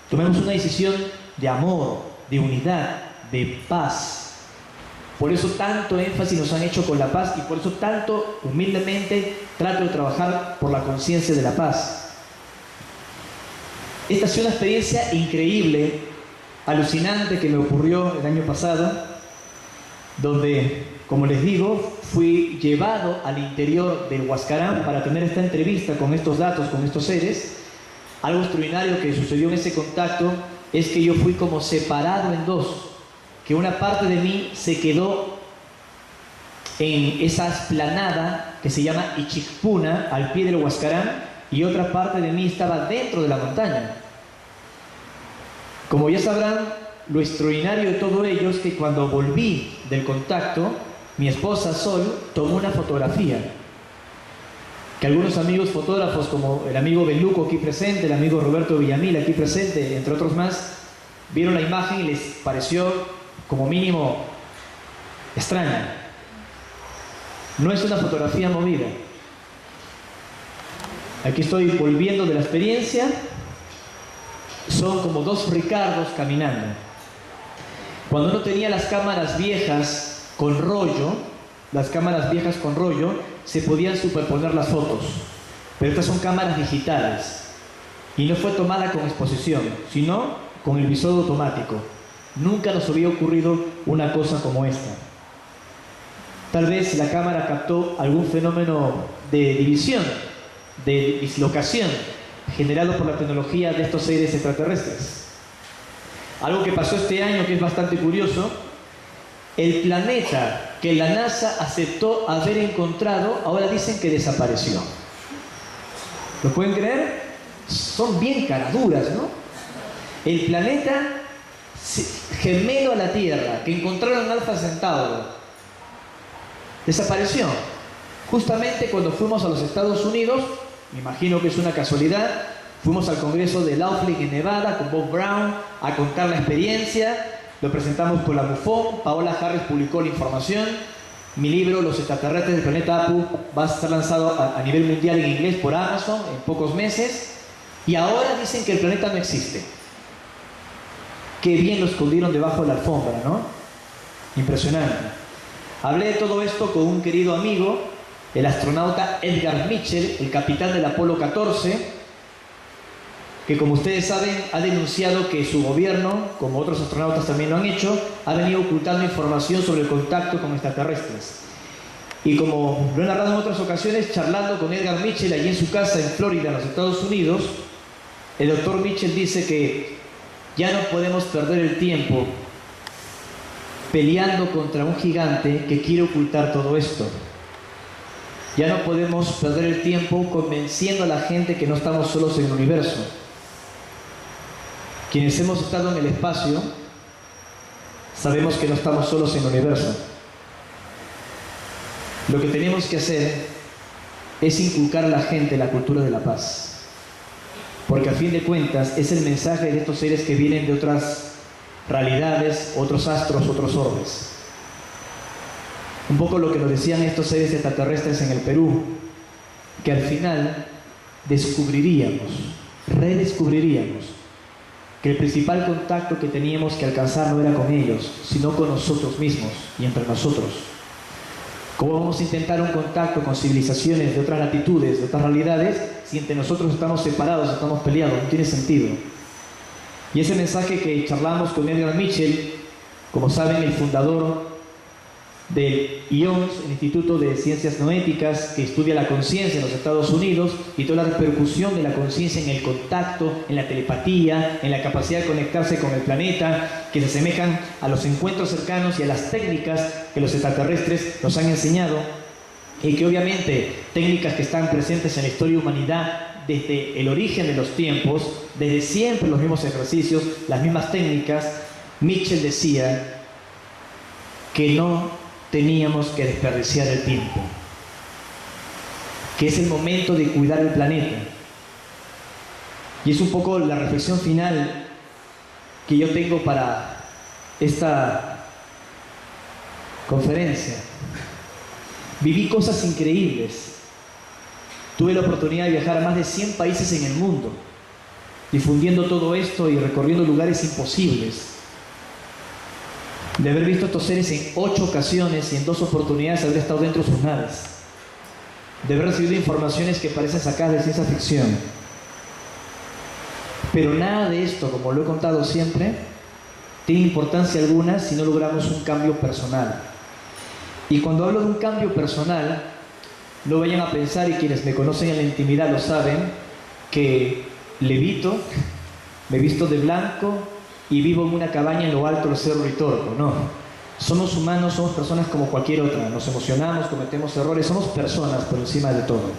tomemos una decisión de amor, de unidad, de paz. Por eso tanto énfasis nos han hecho con la paz y por eso tanto humildemente trato de trabajar por la conciencia de la paz. Esta ha sido una experiencia increíble, alucinante que me ocurrió el año pasado, donde, como les digo, fui llevado al interior del Huascarán para tener esta entrevista con estos datos, con estos seres. Algo extraordinario que sucedió en ese contacto es que yo fui como separado en dos, que una parte de mí se quedó en esa esplanada que se llama Ichikpuna, al pie del Huascarán, y otra parte de mí estaba dentro de la montaña. Como ya sabrán, lo extraordinario de todo ello es que cuando volví del contacto, mi esposa Sol tomó una fotografía, que algunos amigos fotógrafos, como el amigo Beluco aquí presente, el amigo Roberto Villamil aquí presente, entre otros más, vieron la imagen y les pareció como mínimo extraña. No es una fotografía movida. Aquí estoy volviendo de la experiencia. Son como dos Ricardos caminando. Cuando uno tenía las cámaras viejas con rollo, se podían superponer las fotos. Pero estas son cámaras digitales. Y no fue tomada con exposición, sino con el visor automático. Nunca nos había ocurrido una cosa como esta. Tal vez la cámara captó algún fenómeno de división, de dislocación, generado por la tecnología de estos seres extraterrestres. Algo que pasó este año que es bastante curioso, el planeta que la NASA aceptó haber encontrado, ahora dicen que desapareció. ¿Lo pueden creer? Son bien caraduras, ¿no? El planeta gemelo a la Tierra, que encontraron en Alfa Centauro, desapareció. Justamente cuando fuimos a los Estados Unidos, me imagino que es una casualidad, Fuimos al Congreso de Laughlin en Nevada con Bob Brown a contar la experiencia. Lo presentamos con la MUFON. Paola Harris publicó la información. Mi libro, Los extraterrestres del planeta Apu, va a estar lanzado a nivel mundial en inglés por Amazon en pocos meses. Y ahora dicen que el planeta no existe. Qué bien lo escondieron debajo de la alfombra, ¿no? Impresionante. Hablé de todo esto con un querido amigo, el astronauta Edgar Mitchell, el capitán del Apolo 14, que, como ustedes saben, ha denunciado que su gobierno, como otros astronautas también lo han hecho, ha venido ocultando información sobre el contacto con extraterrestres. Y como lo he narrado en otras ocasiones, charlando con Edgar Mitchell allí en su casa en Florida, en los Estados Unidos, el doctor Mitchell dice que ya no podemos perder el tiempo peleando contra un gigante que quiere ocultar todo esto. Ya no podemos perder el tiempo convenciendo a la gente que no estamos solos en el universo. Quienes hemos estado en el espacio sabemos que no estamos solos en el universo. Lo que tenemos que hacer es inculcar a la gente la cultura de la paz, porque a fin de cuentas es el mensaje de estos seres que vienen de otras realidades, otros astros, otros orbes. Un poco lo que nos decían estos seres extraterrestres en el Perú, que al final redescubriríamos que el principal contacto que teníamos que alcanzar no era con ellos, sino con nosotros mismos y entre nosotros. ¿Cómo vamos a intentar un contacto con civilizaciones de otras latitudes, de otras realidades, si entre nosotros estamos separados, estamos peleados? No tiene sentido. Y ese mensaje que charlamos con Edgar Mitchell, como saben, el fundador del IONS, el Instituto de Ciencias Noéticas, que estudia la conciencia en los Estados Unidos y toda la repercusión de la conciencia en el contacto, en la telepatía, en la capacidad de conectarse con el planeta, que se asemejan a los encuentros cercanos y a las técnicas que los extraterrestres nos han enseñado, y que obviamente técnicas que están presentes en la historia de la humanidad desde el origen de los tiempos, desde siempre los mismos ejercicios, las mismas técnicas. Mitchell decía que no teníamos que desperdiciar el tiempo, que es el momento de cuidar el planeta. Y es un poco la reflexión final que yo tengo para esta conferencia. Viví cosas increíbles. Tuve la oportunidad de viajar a más de 100 países en el mundo, difundiendo todo esto y recorriendo lugares imposibles. De haber visto a estos seres en 8 ocasiones y en 2 oportunidades haber estado dentro de sus naves. De haber recibido informaciones que parecen sacadas de ciencia ficción. Pero nada de esto, como lo he contado siempre, tiene importancia alguna si no logramos un cambio personal. Y cuando hablo de un cambio personal, no vayan a pensar, y quienes me conocen en la intimidad lo saben, que levito, me visto de blanco y vivo en una cabaña en lo alto del Cerro Ritorco. No, somos humanos, somos personas como cualquier otra, nos emocionamos, cometemos errores, somos personas por encima de todo,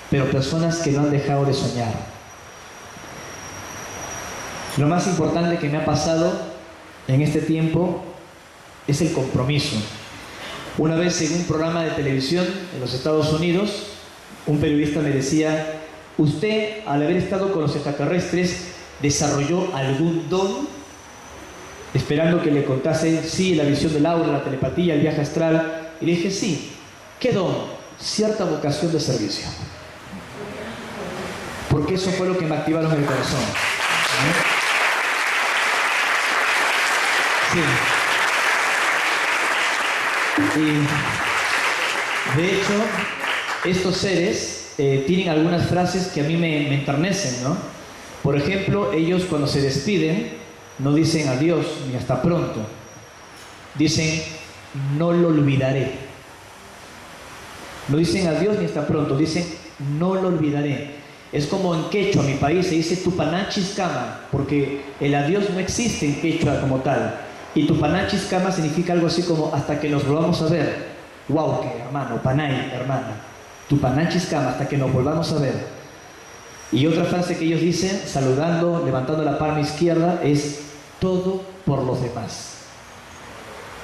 pero personas que no han dejado de soñar. Lo más importante que me ha pasado en este tiempo es el compromiso. Una vez en un programa de televisión en los Estados Unidos, un periodista me decía: usted, al haber estado con los extraterrestres, ¿desarrolló algún don? Esperando que le contase, sí, la visión del aura, la telepatía, el viaje astral. Y le dije, sí. ¿Qué don? Cierta vocación de servicio. Porque eso fue lo que me activaron el corazón. Sí. Y de hecho, estos seres tienen algunas frases que a mí me enternecen, ¿no? Por ejemplo, ellos cuando se despiden no dicen adiós ni hasta pronto. Dicen, no lo olvidaré. No dicen adiós ni hasta pronto, dicen, no lo olvidaré. Es como en quechua, mi país, se dice tupanachis kama, porque el adiós no existe en quechua como tal. Y tupanachis kama significa algo así como hasta que nos volvamos a ver. Huauque, hermano, panay, hermana. Tupanachis kama, hasta que nos volvamos a ver. Y otra frase que ellos dicen, saludando, levantando la palma izquierda, es todo por los demás.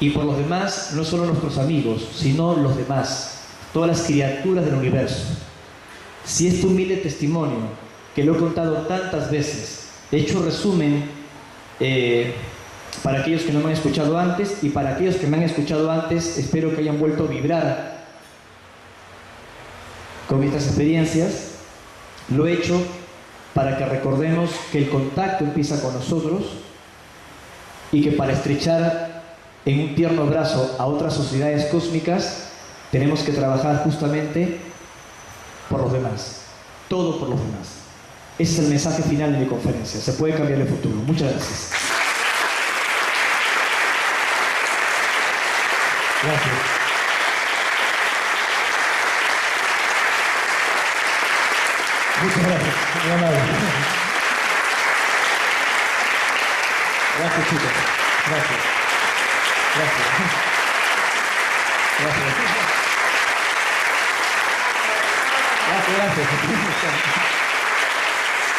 Y por los demás, no solo nuestros amigos, sino los demás, todas las criaturas del universo. Si este humilde testimonio que lo he contado tantas veces. He hecho resumen para aquellos que no me han escuchado antes, y para aquellos que me han escuchado antes, espero que hayan vuelto a vibrar con estas experiencias. Lo he hecho para que recordemos que el contacto empieza con nosotros y que para estrechar en un tierno abrazo a otras sociedades cósmicas tenemos que trabajar justamente por los demás, todo por los demás. Ese es el mensaje final de mi conferencia. Se puede cambiar el futuro. Muchas gracias. Gracias. Muchas gracias. Muy amable. Gracias, chicos. Gracias. Gracias. Gracias. Gracias.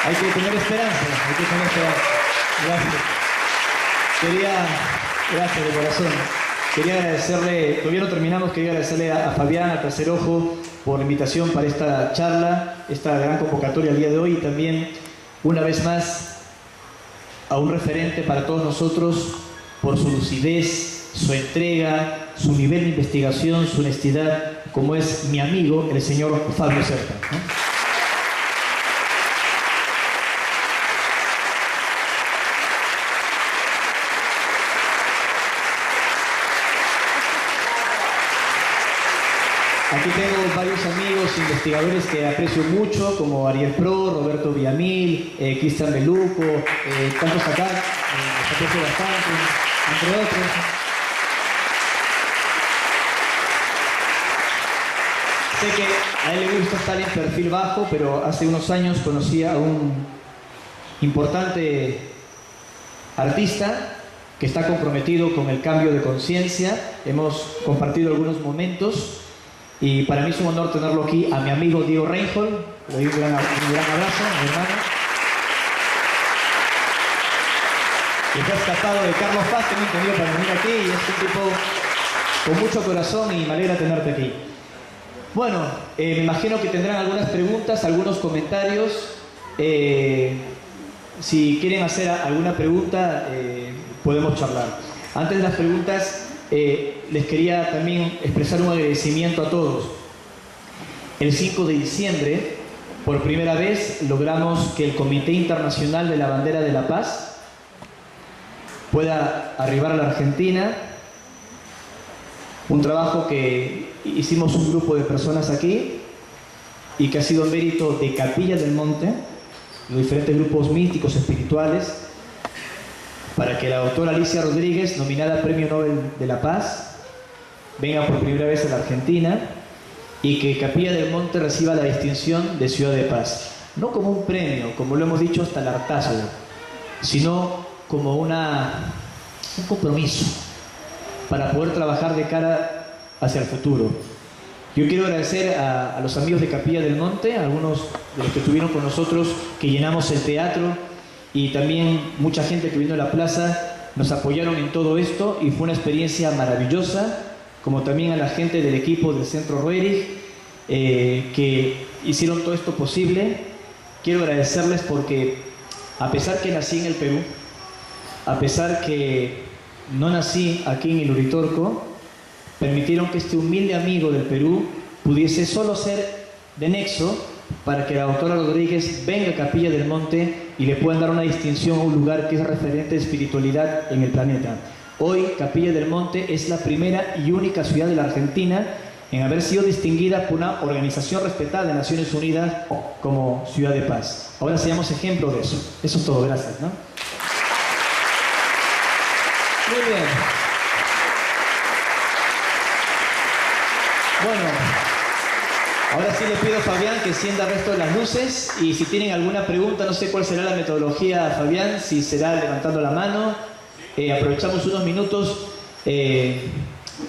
Hay que tener esperanza. Hay que tener esperanza. Gracias. Gracias de corazón. Quería agradecerle, todavía no terminamos, quería agradecerle a Fabián, a Tercer Ojo, por la invitación para esta charla, esta gran convocatoria el día de hoy, y también, una vez más, a un referente para todos nosotros por su lucidez, su entrega, su nivel de investigación, su honestidad, como es mi amigo, el señor Fabio Cerca, ¿no? Aquí tengo varios amigos investigadores que aprecio mucho, como Ariel Pro, Roberto Villamil, Cristian Beluco, tantos acá, los aprecio bastante, entre otros. Sé que a él le gusta estar en perfil bajo, pero hace unos años conocí a un importante artista que está comprometido con el cambio de conciencia. Hemos compartido algunos momentos. Y para mí es un honor tenerlo aquí, a mi amigo Diego Reinhold. Le doy un gran abrazo, mi hermano. Que fue escapado de Carlos Paz, que me entendió para venir aquí, y es un tipo con mucho corazón y me alegra tenerte aquí. Bueno, me imagino que tendrán algunas preguntas, algunos comentarios. Si quieren hacer alguna pregunta, podemos charlar. Antes de las preguntas, les quería también expresar un agradecimiento a todos. El 5 de diciembre, por primera vez, logramos que el Comité Internacional de la Bandera de la Paz pueda arribar a la Argentina. Un trabajo que hicimos un grupo de personas aquí y que ha sido mérito de Capilla del Monte, los diferentes grupos místicos espirituales, para que la doctora Alicia Rodríguez, nominada Premio Nobel de la Paz, venga por primera vez a la Argentina y que Capilla del Monte reciba la distinción de Ciudad de Paz. No como un premio, como lo hemos dicho hasta el hartazgo, sino como un compromiso para poder trabajar de cara hacia el futuro. Yo quiero agradecer a los amigos de Capilla del Monte, a algunos de los que estuvieron con nosotros, que llenamos el teatro, y también mucha gente que vino a la plaza, nos apoyaron en todo esto y fue una experiencia maravillosa, como también a la gente del equipo del Centro Roerich, que hicieron todo esto posible. Quiero agradecerles porque, a pesar que nací en el Perú, a pesar que no nací aquí en el Uritorco, permitieron que este humilde amigo del Perú pudiese solo ser de nexo para que la doctora Rodríguez venga a Capilla del Monte y le puedan dar una distinción a un lugar que es referente de espiritualidad en el planeta. Hoy Capilla del Monte es la primera y única ciudad de la Argentina en haber sido distinguida por una organización respetada de Naciones Unidas como Ciudad de Paz. Ahora seamos ejemplo de eso. Eso es todo. Gracias, ¿no? Muy bien. Bueno, ahora sí le pido a Fabián que encienda el resto de las luces, y si tienen alguna pregunta, no sé cuál será la metodología, Fabián, si será levantando la mano. Aprovechamos unos minutos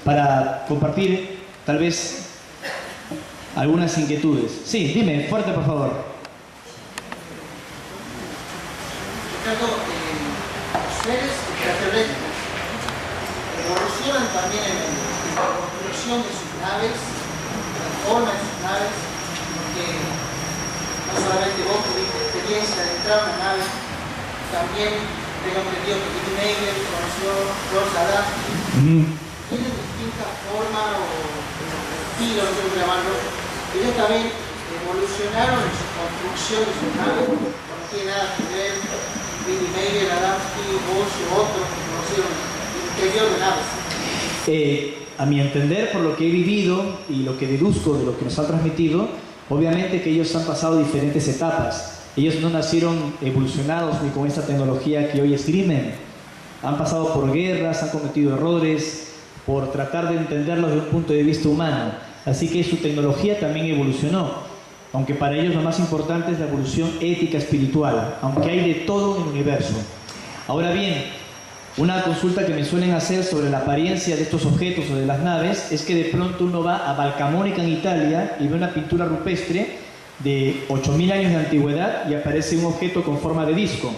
para compartir tal vez algunas inquietudes. Sí, dime, fuerte por favor. Ricardo, los seres extraterrestres evolucionan también en la construcción de sus naves, la forma de sus naves, porque no solamente vos tuviste experiencia de entrar a una nave. También tengo entendido que Billy Meyer conoció George Adamski. Tienen distintas formas o estilos, no sé cómo llamarlo. Ellos también evolucionaron en su construcción de sus naves. No tiene nada que ver Billy Meyer, Adamski, Bosch u otros que conocieron el interior de naves. A mi entender, por lo que he vivido y lo que deduzco de lo que nos han transmitido, obviamente que ellos han pasado diferentes etapas. Ellos no nacieron evolucionados ni con esta tecnología que hoy esgrimen. Han pasado por guerras, han cometido errores, por tratar de entenderlos desde un punto de vista humano. Así que su tecnología también evolucionó. Aunque para ellos lo más importante es la evolución ética espiritual, aunque hay de todo en el universo. Ahora bien, una consulta que me suelen hacer sobre la apariencia de estos objetos o de las naves es que de pronto uno va a Valcamonica en Italia y ve una pintura rupestre de 8000 años de antigüedad y aparece un objeto con forma de disco.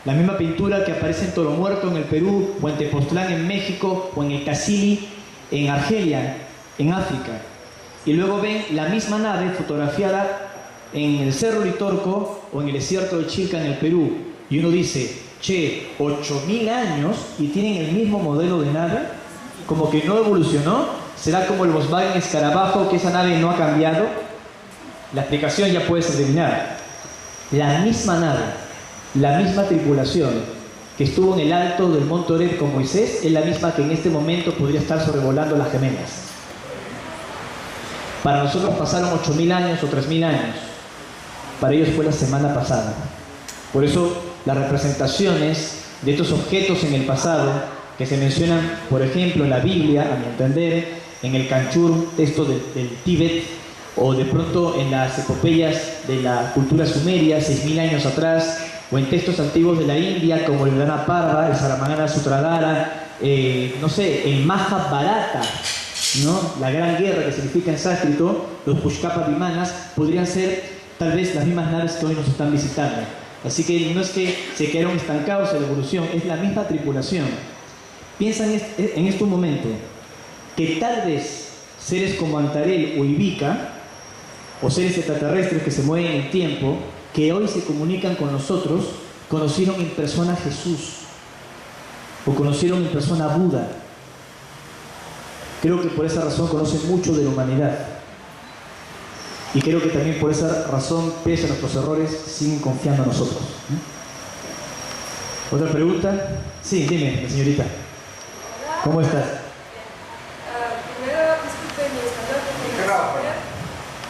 La misma pintura que aparece en Toro Muerto en el Perú, o en Tepoztlán en México, o en el Cassili en Argelia, en África. Y luego ven la misma nave fotografiada en el Cerro Litorco o en el desierto de Chilca en el Perú. Y uno dice, che, 8000 años y tienen el mismo modelo de nave, como que no evolucionó. ¿Será como el Volkswagen Escarabajo, que esa nave no ha cambiado? La explicación ya puedes adivinar. La misma nave, la misma tripulación que estuvo en el alto del Monte Oreb con Moisés es la misma que en este momento podría estar sobrevolando las Gemelas. Para nosotros pasaron 8000 años o 3000 años. Para ellos fue la semana pasada. Por eso las representaciones de estos objetos en el pasado que se mencionan, por ejemplo, en la Biblia, a mi entender, en el Kanchur, texto del Tíbet, o de pronto en las epopeyas de la cultura sumeria, 6000 años atrás, o en textos antiguos de la India, como el Parva, el Saramagana Sutradhara, no sé, el Mahabharata, ¿no? La Gran Guerra, que significa en sánscrito, los Pushkapa Vimanas, podrían ser tal vez las mismas naves que hoy nos están visitando. Así que no es que se quedaron estancados en la evolución, es la misma tripulación. Piensa en este momento que tal vez seres como Antarel o Ivica, o seres extraterrestres que se mueven en el tiempo, que hoy se comunican con nosotros, conocieron en persona a Jesús, o conocieron en persona a Buda. Creo que por esa razón conocen mucho de la humanidad. Y creo que también por esa razón, pese a nuestros errores, siguen confiando en nosotros. ¿Otra pregunta? Sí, dime, señorita. ¿Cómo estás? Primero, disculpe mi español.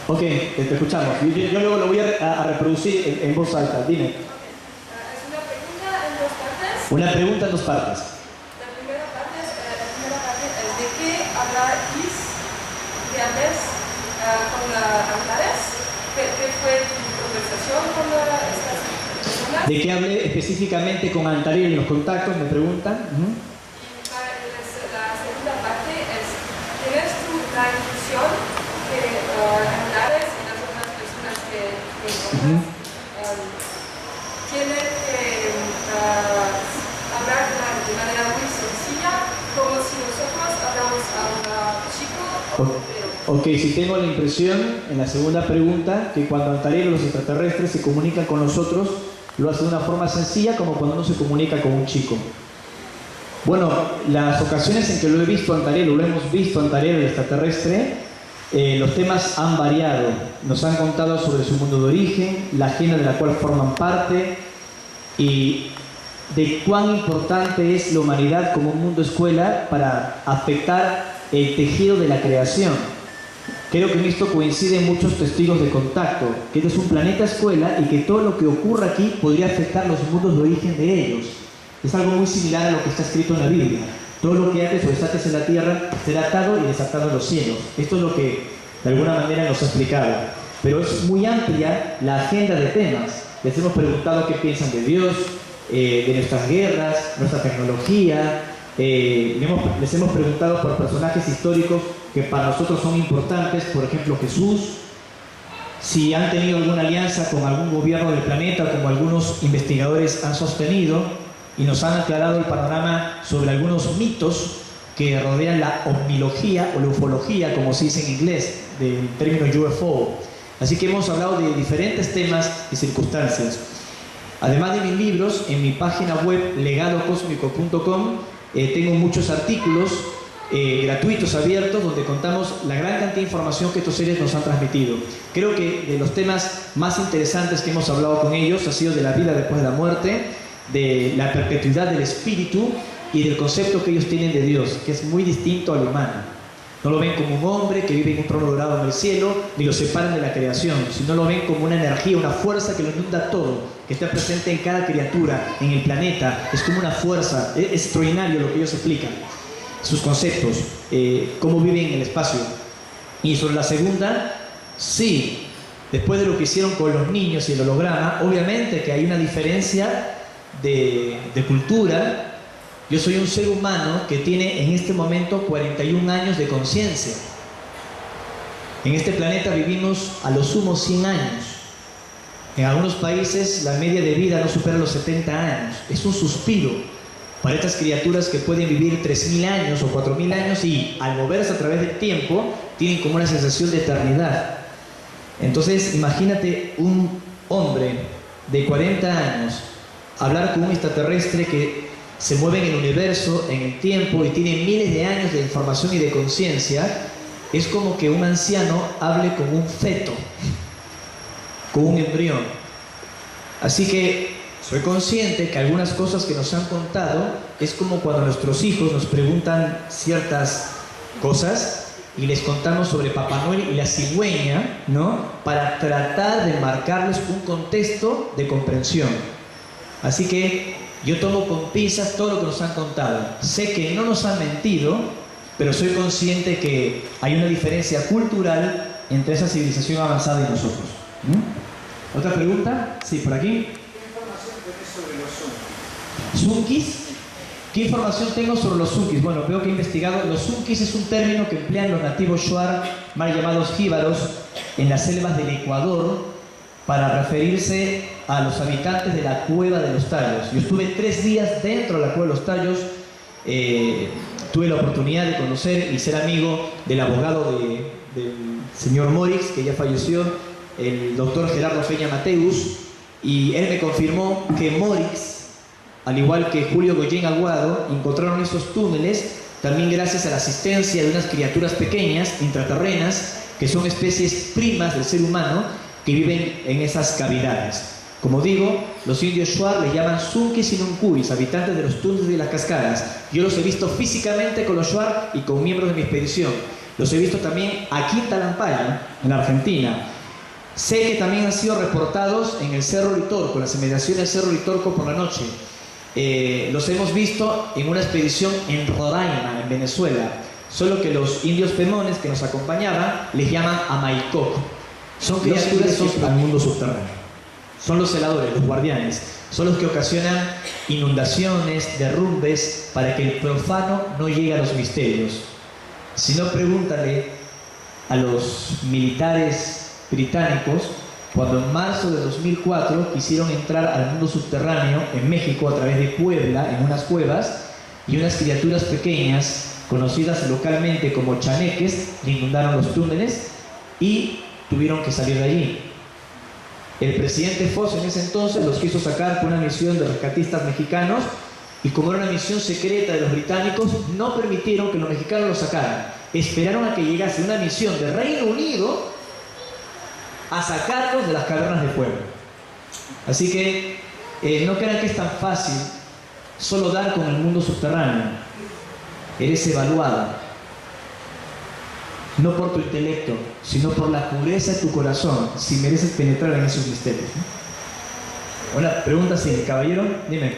Ok, te escuchamos. Yo luego lo voy a reproducir en voz alta. Dime. Es una pregunta en dos partes. Una pregunta en dos partes. La primera parte es ¿de qué habláis de antes con Antares? ¿Qué fue tu conversación con estas personas? ¿De qué hablé específicamente con Antarel en los contactos? Me preguntan. La segunda parte es, ¿tienes tú la intuición que Antares y las otras personas que encuentras tienen que hablar de manera muy sencilla, como si nosotros hablamos a un chico? Ok, si tengo la impresión, en la segunda pregunta, que cuando Antarel o los extraterrestres se comunican con nosotros, lo hacen de una forma sencilla, como cuando uno se comunica con un chico. Bueno, las ocasiones en que lo he visto Antarel, o lo hemos visto Antarel, el extraterrestre, los temas han variado. Nos han contado sobre su mundo de origen, la agenda de la cual forman parte, y de cuán importante es la humanidad como un mundo escuela para afectar el tejido de la creación. Creo que en esto coinciden muchos testigos de contacto, que este es un planeta escuela y que todo lo que ocurra aquí podría afectar los mundos de origen de ellos. Es algo muy similar a lo que está escrito en la Biblia. Todo lo que haces o desates en la tierra será atado y desatado en los cielos. Esto es lo que de alguna manera nos ha explicado. Pero es muy amplia la agenda de temas. Les hemos preguntado qué piensan de Dios, de nuestras guerras, nuestra tecnología. Les hemos preguntado por personajes históricos que para nosotros son importantes, por ejemplo Jesús, si han tenido alguna alianza con algún gobierno del planeta, como algunos investigadores han sostenido, y nos han aclarado el panorama sobre algunos mitos que rodean la ovnilogía o la ufología, como se dice en inglés, del término UFO. Así que hemos hablado de diferentes temas y circunstancias. Además de mis libros, en mi página web legadocosmico.com tengo muchos artículos gratuitos, abiertos, donde contamos la gran cantidad de información que estos seres nos han transmitido. Creo que de los temas más interesantes que hemos hablado con ellos ha sido de la vida después de la muerte, de la perpetuidad del espíritu y del concepto que ellos tienen de Dios, que es muy distinto al humano. No lo ven como un hombre que vive en un trono dorado en el cielo, ni lo separan de la creación, sino lo ven como una energía, una fuerza que lo inunda todo, que está presente en cada criatura, en el planeta. Es como una fuerza, es extraordinario lo que ellos explican, sus conceptos, cómo viven en el espacio. Y sobre la segunda, sí, después de lo que hicieron con los niños y el holograma, obviamente que hay una diferencia de cultura. Yo soy un ser humano que tiene en este momento 41 años de conciencia. En este planeta vivimos a lo sumo 100 años. En algunos países la media de vida no supera los 70 años. Es un suspiro para estas criaturas que pueden vivir 3.000 años o 4.000 años y al moverse a través del tiempo tienen como una sensación de eternidad. Entonces imagínate un hombre de 40 años hablar con un extraterrestre que se mueve en el universo, en el tiempo y tiene miles de años de información y de conciencia. Es como que un anciano hable con un feto, con un embrión. Así que soy consciente que algunas cosas que nos han contado es como cuando nuestros hijos nos preguntan ciertas cosas y les contamos sobre Papá Noel y la cigüeña, ¿no? Para tratar de marcarles un contexto de comprensión. Así que yo tomo con pinzas todo lo que nos han contado. Sé que no nos han mentido, pero soy consciente que hay una diferencia cultural entre esa civilización avanzada y nosotros. ¿Otra pregunta? Sí, por aquí. ¿Qué información tenés sobre los ¿Zunkis? ¿Qué información tengo sobre los zunkis? Bueno, veo que he investigado. Los zunkis es un término que emplean los nativos shuar, mal llamados jíbaros, en las selvas del Ecuador, para referirse a los habitantes de la Cueva de los Tallos. Yo estuve 3 días dentro de la Cueva de los Tallos, tuve la oportunidad de conocer y ser amigo del abogado del señor Morix, que ya falleció, el doctor Gerardo Peña Mateus, y él me confirmó que Morix, al igual que Julio Goyen Aguado, encontraron esos túneles también gracias a la asistencia de unas criaturas pequeñas, intraterrenas, que son especies primas del ser humano, que viven en esas cavidades. Como digo, los indios shuar les llaman zunkis y nuncuris, habitantes de los túneles y las cascadas. Yo los he visto físicamente con los shuar y con miembros de mi expedición. Los he visto también aquí en Talampaya, en la Argentina. Sé que también han sido reportados en el Cerro Litorco, las inmediaciones del Cerro Litorco por la noche. Los hemos visto en una expedición en Roraima, en Venezuela. Solo que los indios pemones que nos acompañaban les llaman Amaicoc. Son criaturas al mundo subterráneo. Son los celadores, los guardianes. Son los que ocasionan inundaciones, derrumbes, para que el profano no llegue a los misterios. Si no, pregúntale a los militares británicos cuando en marzo de 2004 quisieron entrar al mundo subterráneo en México a través de Puebla, en unas cuevas, y unas criaturas pequeñas, conocidas localmente como chaneques, le inundaron los túneles y tuvieron que salir de allí. El presidente Fox en ese entonces los quiso sacar por una misión de rescatistas mexicanos, y como era una misión secreta de los británicos, no permitieron que los mexicanos los sacaran. Esperaron a que llegase una misión del Reino Unido a sacarlos de las cavernas de fuego. Así que no crean que es tan fácil solo dar con el mundo subterráneo. Eres evaluada no por tu intelecto, sino por la pureza de tu corazón, si mereces penetrar en esos misterios. Una pregunta, sí, caballero, dime.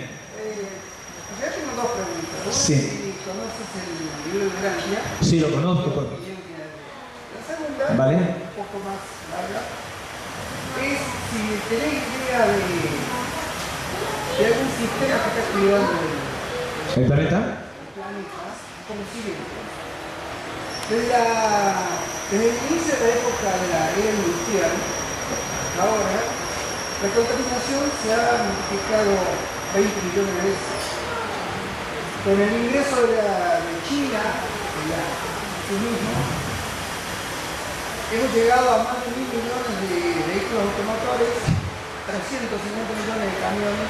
Yo tengo 2 preguntas. Una, Sí. si conoces el libro de Gracia. Sí, lo conozco. La segunda, Vale. un poco más larga, es si tenés idea de algún sistema que está cuidando ¿El planeta? el planeta, como sigue. Desde el inicio de la época de la era industrial, ahora, la contaminación se ha multiplicado 20 millones de veces. Con el ingreso de China, sí mismo, hemos llegado a más de 1.000 millones de vehículos automotores, 350 millones de camiones,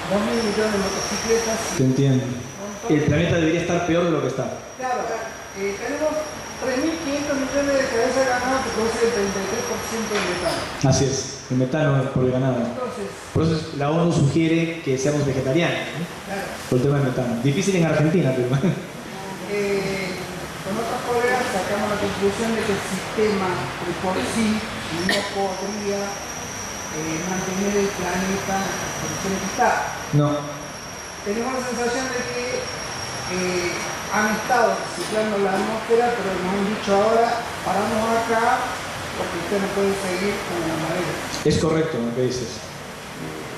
2.000 millones de motocicletas. Te entiendo. El planeta debería estar peor de lo que está. Claro, tenemos 3.500 millones de cabezas de ganado que produce el 33% del metano. Así es, el metano por el ganado. Entonces, Por eso la ONU sugiere que seamos vegetarianos, ¿no? claro, Por el tema del metano. Difícil en Argentina, pero con otras colegas sacamos la conclusión de que el sistema de por sí no podría mantener el planeta en las condiciones que está. no. Tenemos la sensación de que han estado reciclando la atmósfera, pero nos han dicho ahora, paramos acá porque usted no puede seguir con la madera. Es correcto lo que dices.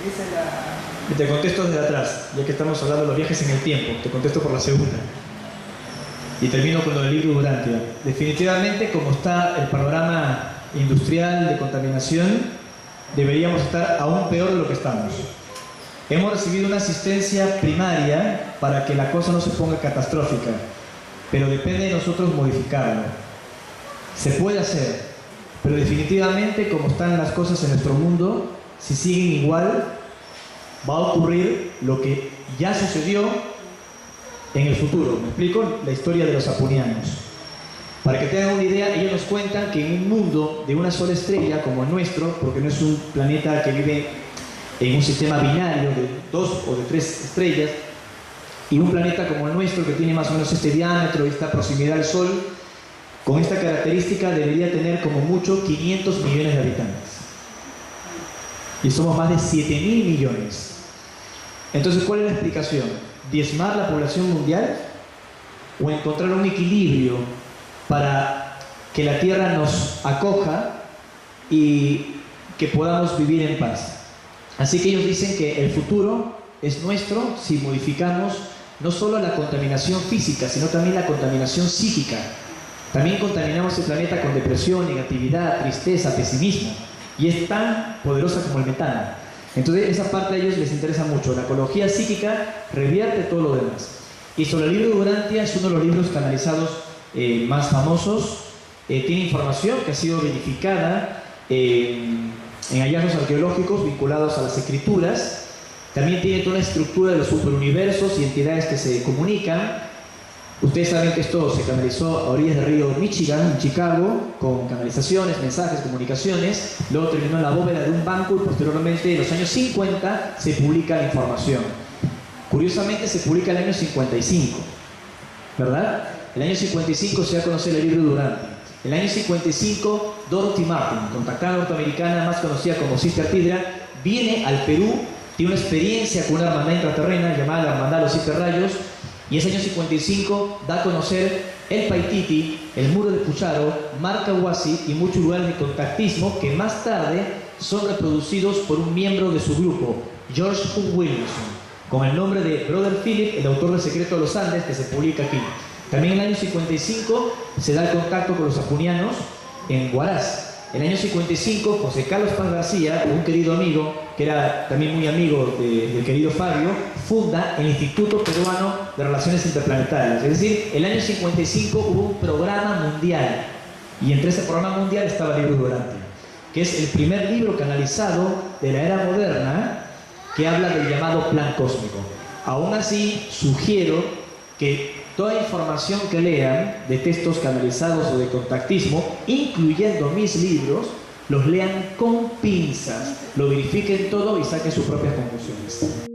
Esa es la... Te contesto desde atrás, ya que estamos hablando de los viajes en el tiempo. Te contesto por la segunda. Y termino con lo del libro Durantia. Definitivamente, como está el panorama industrial de contaminación, deberíamos estar aún peor de lo que estamos. Hemos recibido una asistencia primaria para que la cosa no se ponga catastrófica, pero depende de nosotros modificarlo. Se puede hacer, pero definitivamente, como están las cosas en nuestro mundo, si siguen igual, va a ocurrir lo que ya sucedió en el futuro. ¿Me explico? La historia de los apunianos. Para que tengan una idea, ellos nos cuentan que en un mundo de una sola estrella como el nuestro, porque no es un planeta que vive en un sistema binario de 2 o de 3 estrellas, y un planeta como el nuestro que tiene más o menos este diámetro y esta proximidad al Sol, con esta característica debería tener como mucho 500 millones de habitantes. Y somos más de 7.000 millones. Entonces, ¿cuál es la explicación? ¿Diezmar la población mundial? ¿O encontrar un equilibrio para que la Tierra nos acoja y que podamos vivir en paz? Así que ellos dicen que el futuro es nuestro si modificamos no solo la contaminación física, sino también la contaminación psíquica. También contaminamos el planeta con depresión, negatividad, tristeza, pesimismo. Y es tan poderosa como el metano. Entonces esa parte a ellos les interesa mucho. La ecología psíquica revierte todo lo demás. Y sobre el libro de Durantia es uno de los libros canalizados más famosos. Tiene información que ha sido verificada en hallazgos arqueológicos vinculados a las escrituras. También tiene toda la estructura de los superuniversos y entidades que se comunican. Ustedes saben que esto se canalizó a orillas del río Michigan, en Chicago, con canalizaciones, mensajes, comunicaciones. Luego terminó en la bóveda de un banco y posteriormente, en los años 50, se publica la información. Curiosamente, se publica en el año 55, ¿verdad? En el año 55 se da a conocer el libro Durantia. En el año 55, Dorothy Martin, contactada norteamericana más conocida como Sister Tidra, viene al Perú, tiene una experiencia con una hermandad intraterrena llamada la Hermandad de los 7 Rayos, y ese año 55 da a conocer el Paititi, el Muro de Pucharo, Marcahuasi y muchos lugares de contactismo que más tarde son reproducidos por un miembro de su grupo, George Hugh Williamson, con el nombre de Brother Philip, el autor del Secreto de los Andes, que se publica aquí. También en el año 55 se da el contacto con los apunianos en Huaraz. En el año 55, José Carlos Paz García, un querido amigo, que era también muy amigo del querido Fabio, funda el Instituto Peruano de Relaciones Interplanetarias. Es decir, el año 55 hubo un programa mundial, y entre ese programa mundial estaba el libro Durantia, que es el primer libro canalizado de la era moderna que habla del llamado plan cósmico. Aún así, sugiero que toda información que lean de textos canalizados o de contactismo, incluyendo mis libros, los lean con pinzas, lo verifiquen todo y saquen sus propias conclusiones.